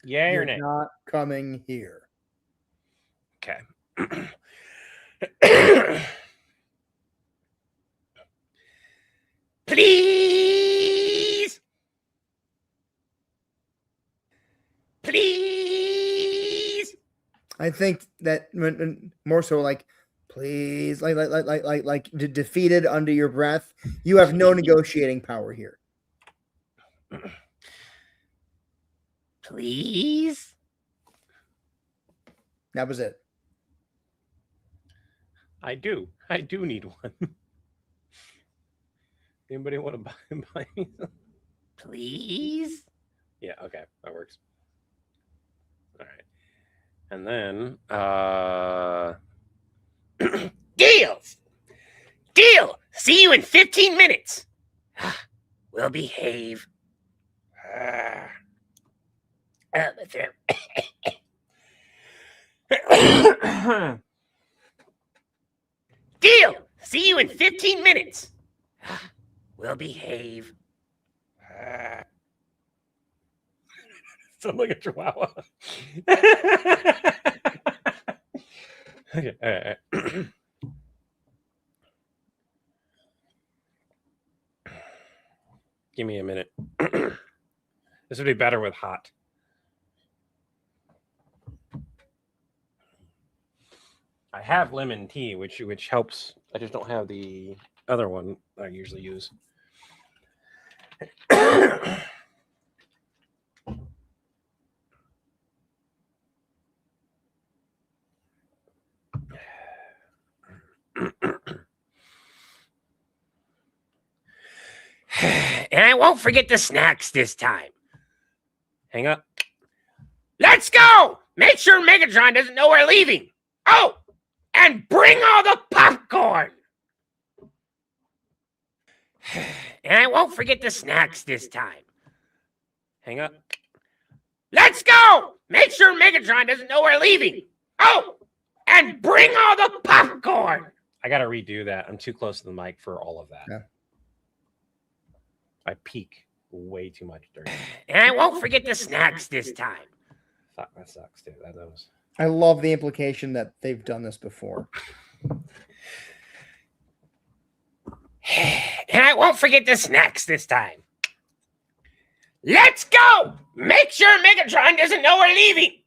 yay or nay? You're not coming here. Okay. Please. Please. I think that more so like, please, like defeated under your breath. You have no negotiating power here. Please. That was it. I do need one. Anybody want to buy me some? Please? Yeah, okay, that works. All right. And then Deals! Deal! See you in 15 minutes. We'll behave. But there. Deal! See you in 15 minutes. We'll behave. sound like a chihuahua. Okay, all right. Give me a minute. This would be better with hot. I have lemon tea, which helps. I just don't have the other one I usually use. And I won't forget the snacks this time. Hang up. Let's go! Make sure Megatron doesn't know we're leaving. Oh, and bring all the popcorn. And I won't forget the snacks this time. Hang up. Let's go! Make sure Megatron doesn't know we're leaving. Oh, and bring all the popcorn. I got to redo that. I'm too close to the mic for all of that. Yeah. I peak way too much during. And I won't forget the snacks this time. Fuck, that sucks too. That was. I love the implication that they've done this before. And I won't forget the snacks this time. Let's go! Make sure Megatron doesn't know we're leaving.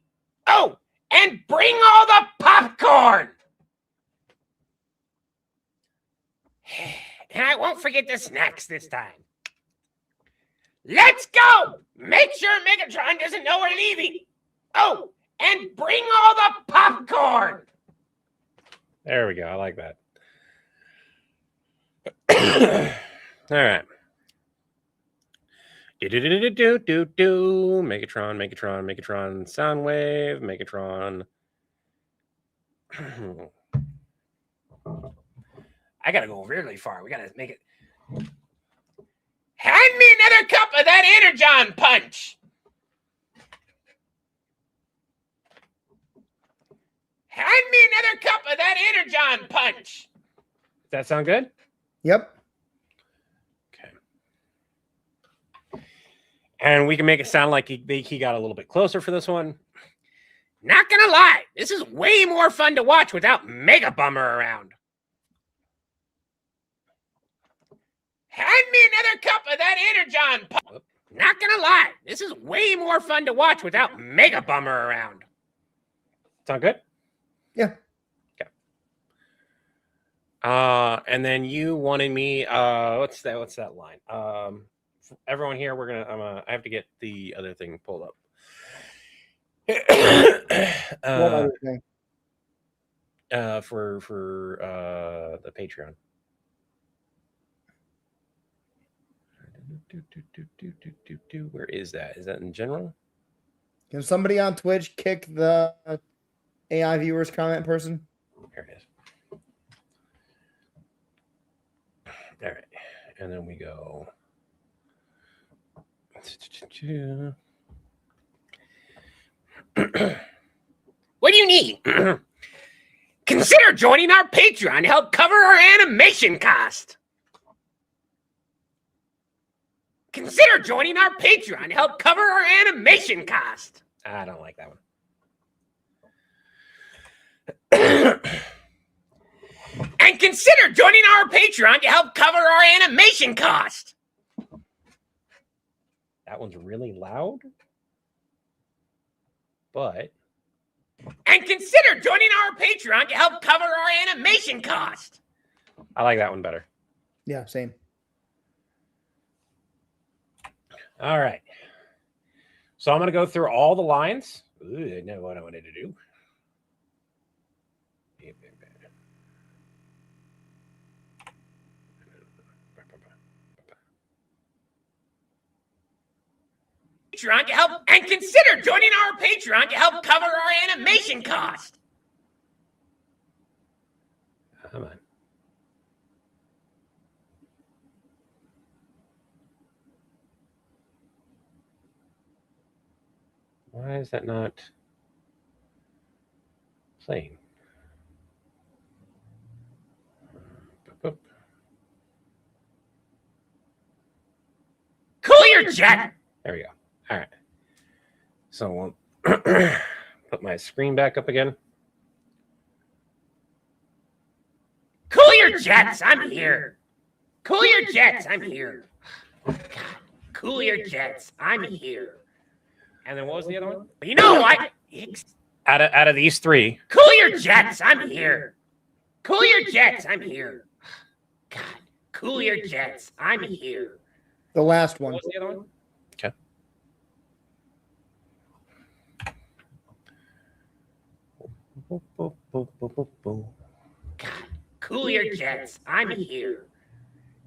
Oh, and bring all the popcorn. And I won't forget the snacks this time. Let's go! Make sure Megatron doesn't know we're leaving. Oh, and bring all the popcorn. There we go. I like that. All right. Do Megatron, Soundwave, Megatron. I gotta go really far. We gotta make it. Hand me another cup of that Energon punch. Hand me another cup of that Energon punch. Does that sound good? Yep. And we can make it sound like he got a little bit closer for this one. Not gonna lie, this is way more fun to watch without Mega Bummer around. Hand me another cup of that Energon punch. Not gonna lie, this is way more fun to watch without Mega Bummer around. Sound good? Yeah. Okay. And then you wanted me. What's that line? Everyone here, I have to get the other thing pulled up. What other thing? For the Patreon. Where is that? Is that in general? Can somebody on Twitch kick the AI viewers comment person? Here it is. All right. And then we go. What do you need? Consider joining our Patreon to help cover our animation cost. Consider joining our Patreon to help cover our animation cost. I don't like that one. And consider joining our Patreon to help cover our animation cost. That one's really loud. But. And consider joining our Patreon to help cover our animation cost. I like that one better. Yeah, same. All right. So I'm going to go through all the lines. Ooh, I know what I wanted to do. Patreon to help, and consider joining our Patreon to help cover our animation cost. Come on. Why is that not playing? Boop. Cool your jet. There we go. All right. So we'll put my screen back up again. Cool your jets. I'm here. Cool your jets. I'm here. God. Cool your jets. I'm here. And then what was the other one? But you know what? Out of these three. Cool your jets. I'm here. Cool your jets. I'm here. God. Cool your jets. I'm here. The last What one. was the other one? Okay. God. Cool your jets. I'm here.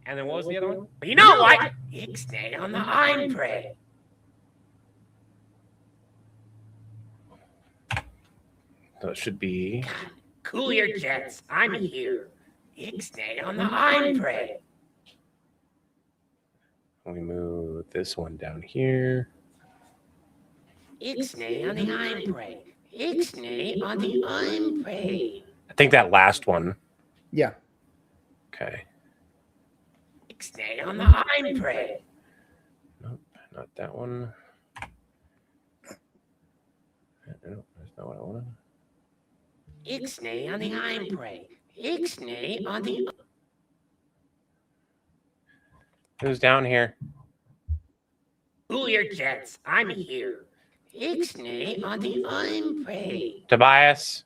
And then what was the other one? But you know what? Ixnay on the I'm prey. So it should be. God. Cool your jets. I'm here. Ixnay on the I'm prey. We move this one down here. Ixnay on the I'm prey. Ixnay on the I'm prey. I think that last one. Yeah. Okay. Ixnay on the I'm prey. Nope, not that one. Nope, that's not what I wanted. Ixnay on the I'm prey. Ixnay on the. Who's down here? Cool your jets. I'm here. Ixnay on the I'm prey. Tobias.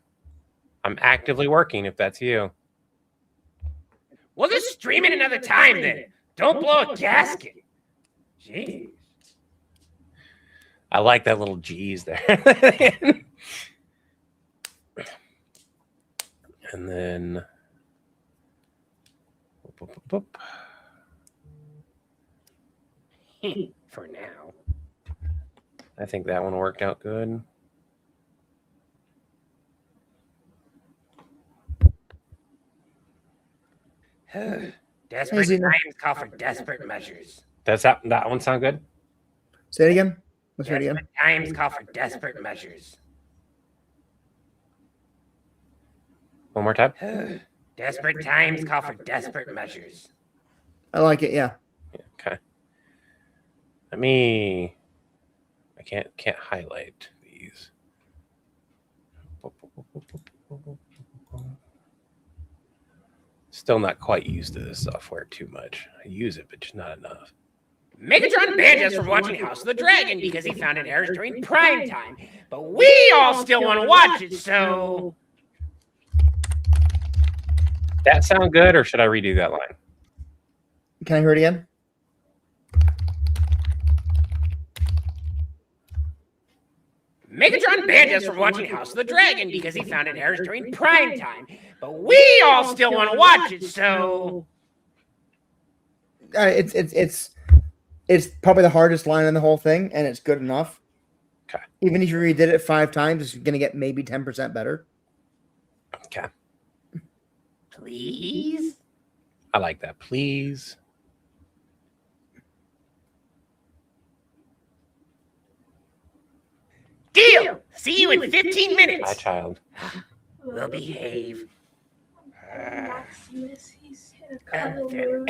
I'm actively working if that's you. We'll just stream it another time then. Don't blow a gasket. Jeez. I like that little G's there. And then boop. For now. I think that one worked out good. Desperate Easy enough. times call for desperate measures. Does that one sound good? Say it again. Let's hear it again. Desperate times call for desperate measures. One more time. Desperate times call for desperate measures. I like it. Yeah. Okay. I can't highlight these. Still not quite used to this software too much. I use it, but just not enough. Megatron banned us from watching House of the Dragon because he found it airs during prime time. But we all still want to watch it, so... That sound good, or should I redo that line? Can I hear it again? Megatron banned us from watching House of the Dragon because he found it airs during prime time. But we all still want to watch it, so... It's probably the hardest line in the whole thing, and it's good enough. Okay. Even if you redid it 5 times, it's going to get maybe 10% better. Okay. Please? I like that. Please. Deal! See you in 15 My minutes. child. We'll behave. Maximus, he's in a cuddle room.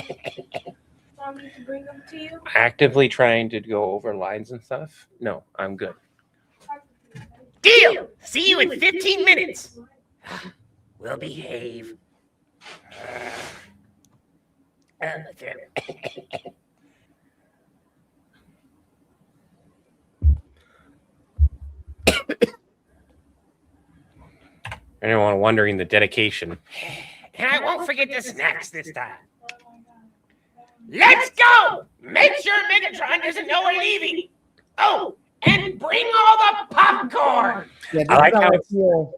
Want me to bring him to you? Actively trying to go over lines and stuff? No, I'm good. Deal! See you in 15 minutes. We'll behave. Anyone wondering the dedication? And I won't forget the snacks this time. Let's go! Make sure Megatron doesn't know we're leaving. Oh, and bring all the popcorn. Yeah, I like this is how I feel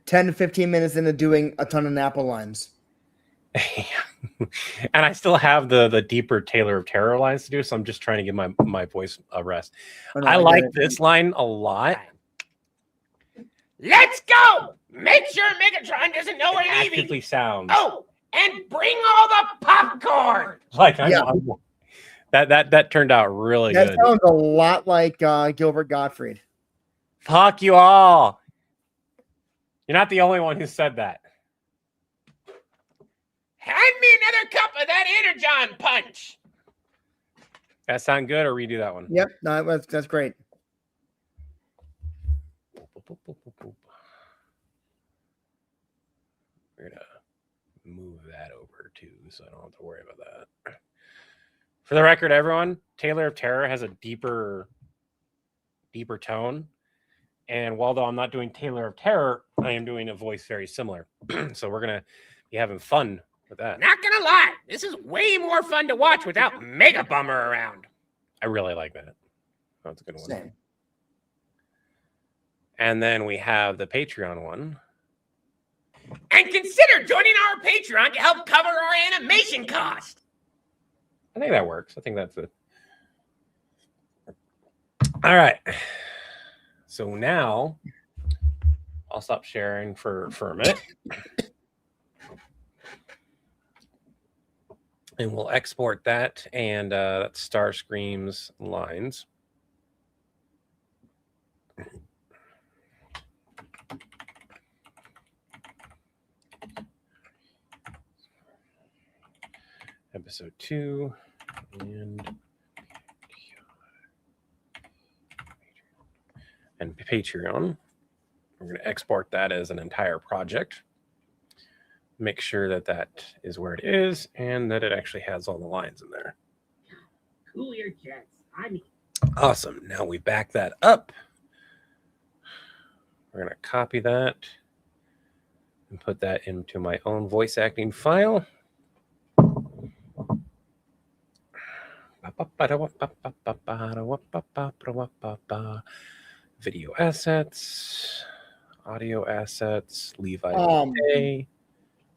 10 to 15 minutes into doing a ton of Napa lines. And I still have the deeper Taylor of Terror lines to do, so I'm just trying to give my voice a rest. Oh, no, I get like it. this line a lot. Let's go! Make sure Megatron doesn't know we're leaving. Actively sounds Oh, and bring all the popcorn. like Yeah. that turned out really That good. sounds a lot like Gilbert Gottfried. Fuck you all. You're not the only one who said that. Hand me another cup of that Energon punch. That sound good, or redo that one? Yep, no, that's great. We're gonna move that over too, so I don't have to worry about that. For the record, everyone, Taylor of Terror has a deeper tone. And while though I'm not doing Taylor of Terror, I am doing a voice very similar. So we're gonna be having fun with that. Not gonna lie, this is way more fun to watch without Mega Bummer around. I really like that. That's a good one. Same. And then we have the Patreon one. And consider joining our Patreon to help cover our animation cost. I think that works. I think that's it. All right. So now I'll stop sharing for a minute. And we'll export that, and that's Starscream's lines. Episode 2 and Patreon. We're going to export that as an entire project. Make sure that that is where it is and that it actually has all the lines in there. Cool your jets. I mean, Awesome. Now we back that up. We're going to copy that and put that into my own voice acting file. Video assets, audio assets, Levi.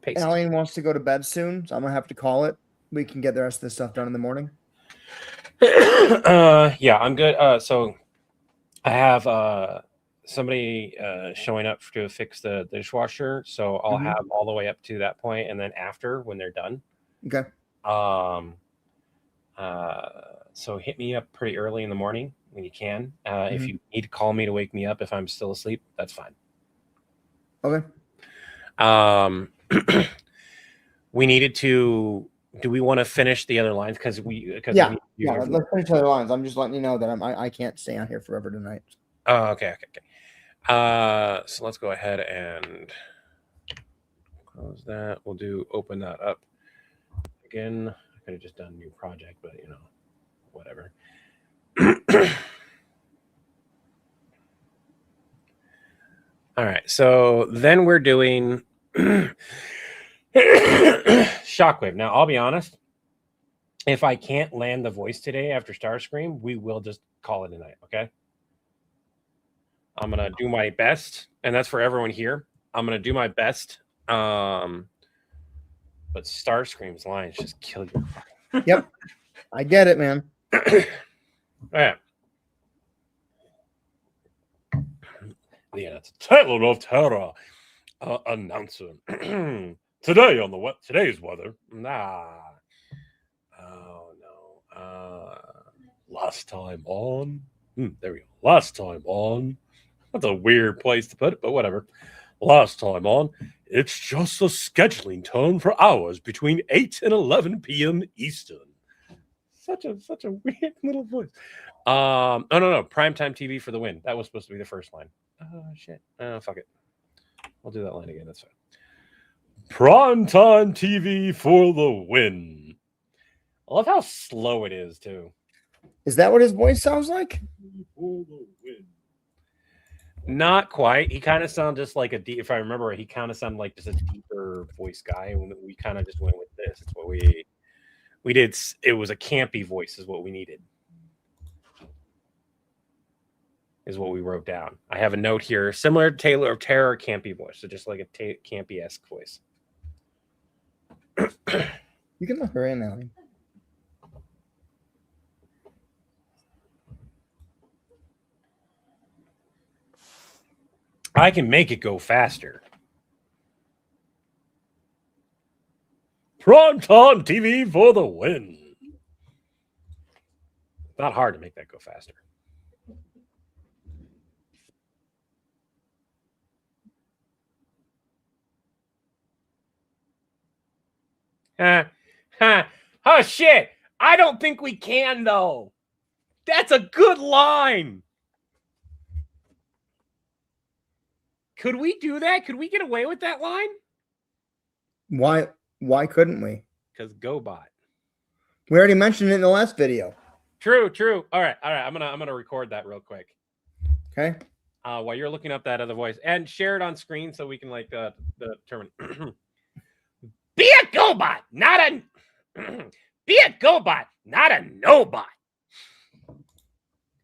Paste. Alien wants to go to bed soon, so I'm gonna have to call it. We can get the rest of this stuff done in the morning. Yeah, I'm good. So I have somebody showing up to fix the dishwasher, so I'll have all the way up to that point, and then after when they're done. Okay. So hit me up pretty early in the morning when you can. If you need to call me to wake me up if I'm still asleep, that's fine. Okay. We needed to. Do we want to finish the other lines? Because let's finish the other lines. I'm just letting you know that I can't stay on here forever tonight. Oh, okay. So let's go ahead and close that. We'll open that up again. I could have just done new project, but whatever. All right. So then we're doing Shockwave. Now, I'll be honest. If I can't land the voice today after Starscream, we will just call it a night, okay? I'm going to do my best, and that's for everyone here. I'm going to do my best. But Starscream's lines just kill you. Yep. I get it, man. Yeah. Yeah, that's Taylor of Terror announcer. Today on today's weather. Oh no. Last time on. There we go. Last time on. That's a weird place to put it, but whatever. Last time on, it's just a scheduling tone for hours between 8 and 11 p.m. Eastern. Such a weird little voice. No. Primetime TV for the win. That was supposed to be the first line. Oh shit. Fuck it. I'll do that line again. That's fine. Primetime TV for the win. I love how slow it is too. Is that what his voice sounds like? For the win. Not quite. He kind of sounded just like if I remember right, he kind of sounded like just a deeper voice guy. And we kind of just went with this. It's what we did. It was a campy voice is what we needed. Is what we wrote down. I have a note here. Similar to Taylor of Terror campy voice. So just like a campy-esque voice. You can let her in, Allie. I can make it go faster. Primetime TV for the win. Not hard to make that go faster. Oh, shit. I don't think we can, though. That's a good line. Could we do that? Could we get away with that line? Why couldn't we? Because GoBot. We already mentioned it in the last video. True. All right. I'm gonna record that real quick. Okay. While you're looking up that other voice and share it on screen so we can like determine. Be a GoBot, not a. Be a GoBot, not a no-bot.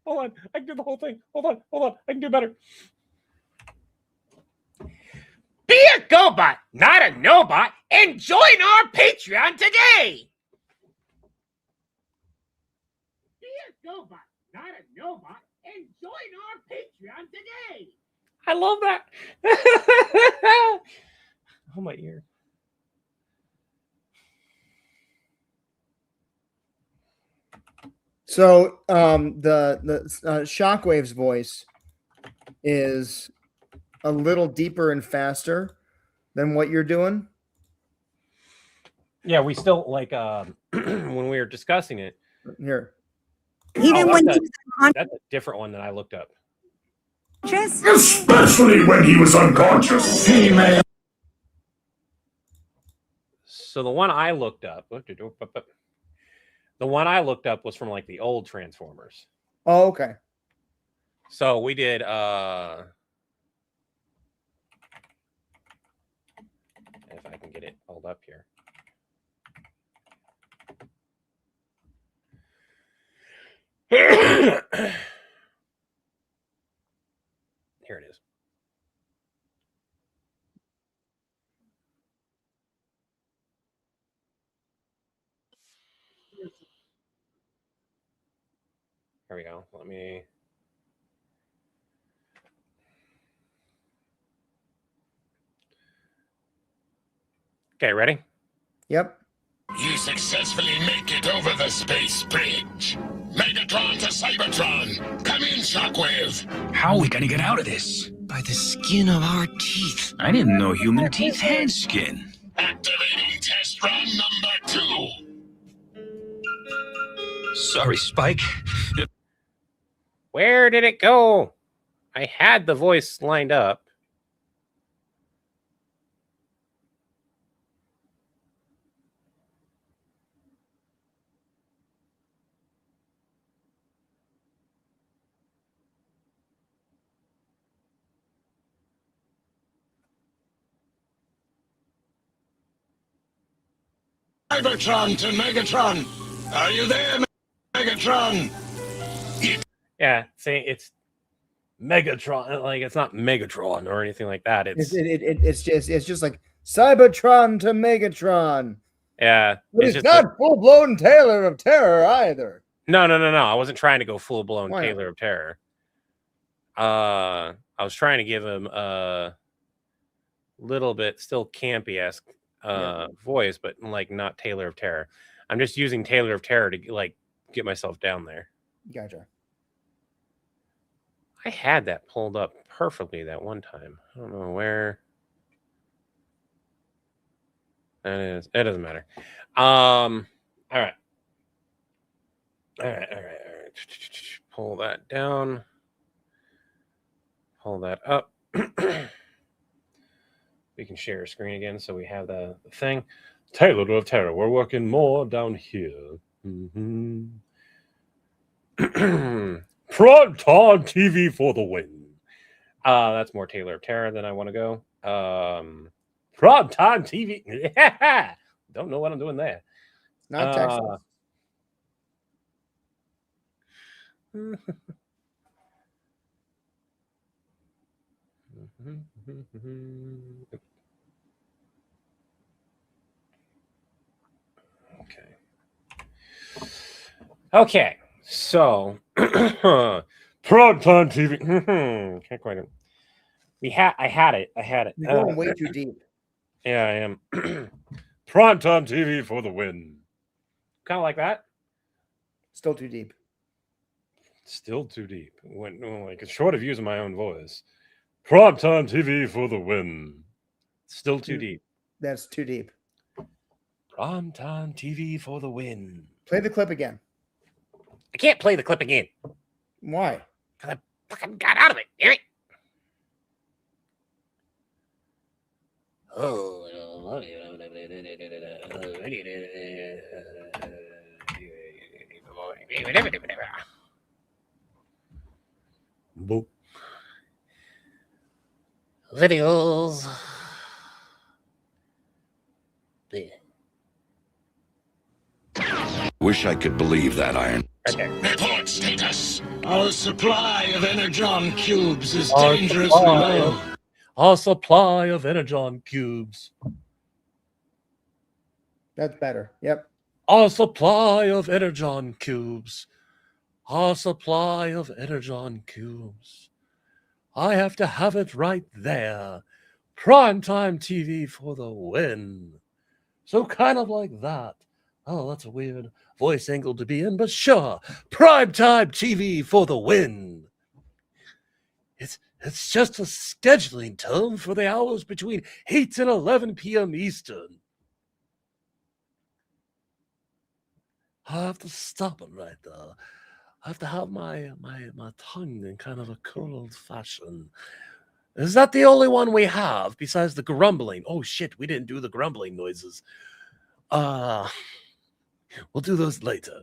Hold on, I can do the whole thing. Hold on, I can do better. Be a GoBot, not a no-bot, and join our Patreon today. Be a GoBot, not a no-bot, and join our Patreon today. I love that. Oh, my ear. So the Shockwave's voice is a little deeper and faster than what you're doing. Yeah, we still like when we were discussing it. Here. Even when he was That's a different one that I looked up. unconscious. Especially when he was unconscious. He may. So the one I looked up, was from like the old Transformers. Oh, okay. So we did if I can get it pulled up here. Here it is. Here we go. Let me. Okay, ready? Yep. You successfully make it over the space bridge. Megatron to Cybertron. Come in, Shockwave. How are we gonna get out of this? By the skin of our teeth. I didn't know human teeth had skin. Activating test run number 2. Sorry, Spike. Where did it go? I had the voice lined up. Cybertron to Megatron. Are you there, Megatron? Yeah, see, it's Megatron. Like it's not Megatron or anything like that. It's just like Cybertron to Megatron. Yeah, But it's not full blown Taylor of Terror either. No. I wasn't trying to go full blown Why not? Taylor of Terror. I was trying to give him a little bit still campy-esque voice, but like not Taylor of Terror. I'm just using Taylor of Terror to like get myself down there. Gotcha. I had that pulled up perfectly that one time. I don't know where. That is. It doesn't matter. All right. Pull that down. Pull that up. We can share a screen again so we have the thing. Taylor of Terror. We're working more down here. Mm-hmm. Primetime TV for the win. That's more Taylor of Terror than I want to go. Primetime TV. Don't know what I'm doing there. Not Texas. Okay. So, Primetime TV. Can't quite. I had it. You're going way too deep. Yeah, I am. Primetime TV for the win. Kind of like that. Still too deep. Still too deep. When like it's short of using my own voice. Primetime TV for the win. Still too deep. That's too deep. Primetime TV for the win. Play the clip again. I can't play the clip again. Why? Because I fucking got out of it. Damn it. Oh. Boop. Videos. Wish I could believe that, Iron. Report status. Our supply of energon cubes is Our dangerously supply. low. Our supply of energon cubes. That's better. Yep. Our supply of energon cubes. Our supply of energon cubes. I have to have it right there. Primetime TV for the win. So kind of like that. Oh, that's a weird voice angle to be in, but sure. Primetime TV for the win. It's just a scheduling term for the hours between 8 and 11 p.m. Eastern. I have to stop it right there. I have to have my tongue in kind of a curled fashion. Is that the only one we have besides the grumbling? Oh shit, we didn't do the grumbling noises. We'll do those later.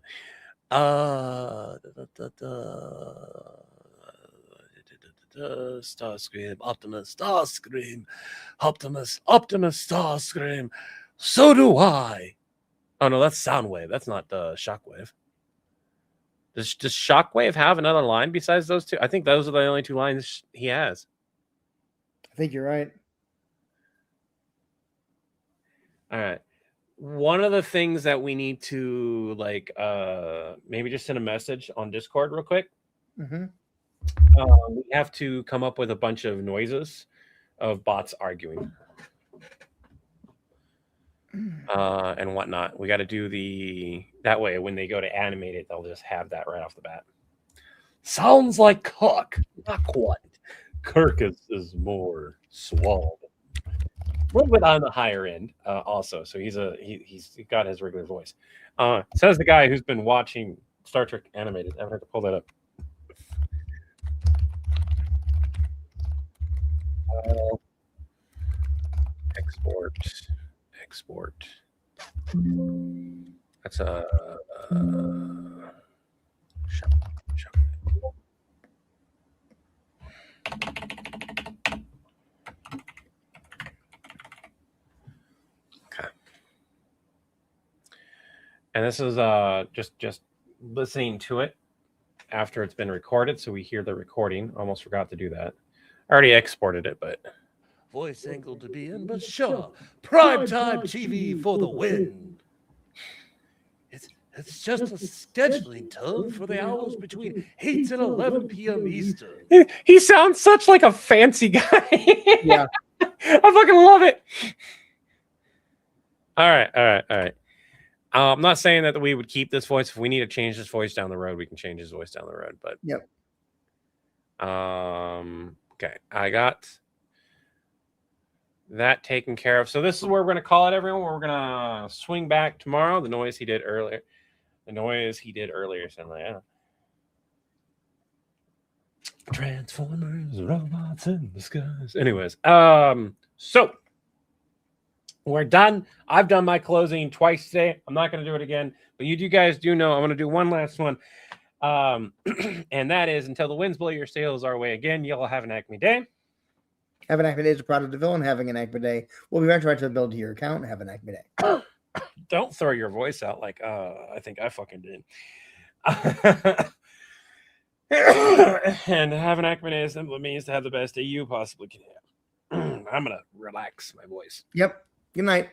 Starscream, Optimus, Starscream, Optimus, Starscream. So do I. Oh no, that's Soundwave. That's not Shockwave. Does Shockwave have another line besides those two? I think those are the only two lines he has. I think you're right. All right. One of the things that we need to maybe just send a message on Discord real quick. Mm-hmm. We have to come up with a bunch of noises of bots arguing and whatnot. We got to do that way when they go to animate it, they'll just have that right off the bat. Sounds like Kirk, not quite. Kirk is more suave. A little bit on the higher end, also. So he's got his regular voice. Says the guy who's been watching Star Trek animated. I'm gonna have to pull that up. Export. That's a shop. Okay. And this is just listening to it after it's been recorded, so we hear the recording. Almost forgot to do that. I already exported it, but voice angle to be in, but sure. Primetime TV for the win. It's just a scheduling term for the hours between 8 and 11 p.m. Eastern. He sounds such like a fancy guy. Yeah. I fucking love it. All right. I'm not saying that we would keep this voice. If we need to change this voice down the road, we can change his voice down the road. But yep. Okay, I got that taken care of. So this is where we're going to call it, everyone. We're going to swing back tomorrow. The noise he did earlier. Something like that. Transformers, robots in the skies. Anyways, so we're done. I've done my closing twice today. I'm not going to do it again, but you guys do know I'm going to do one last one. And that is, until the winds blow your sails our way again, y'all have an Acme day. Have an Acme day is a product of villain. Having an Acme day will be right to build to your account. Have an Acme day. Don't throw your voice out like I think I fucking did. And have an Acme day simply means to have the best day you possibly can have. I'm gonna relax my voice. Yep. Good night.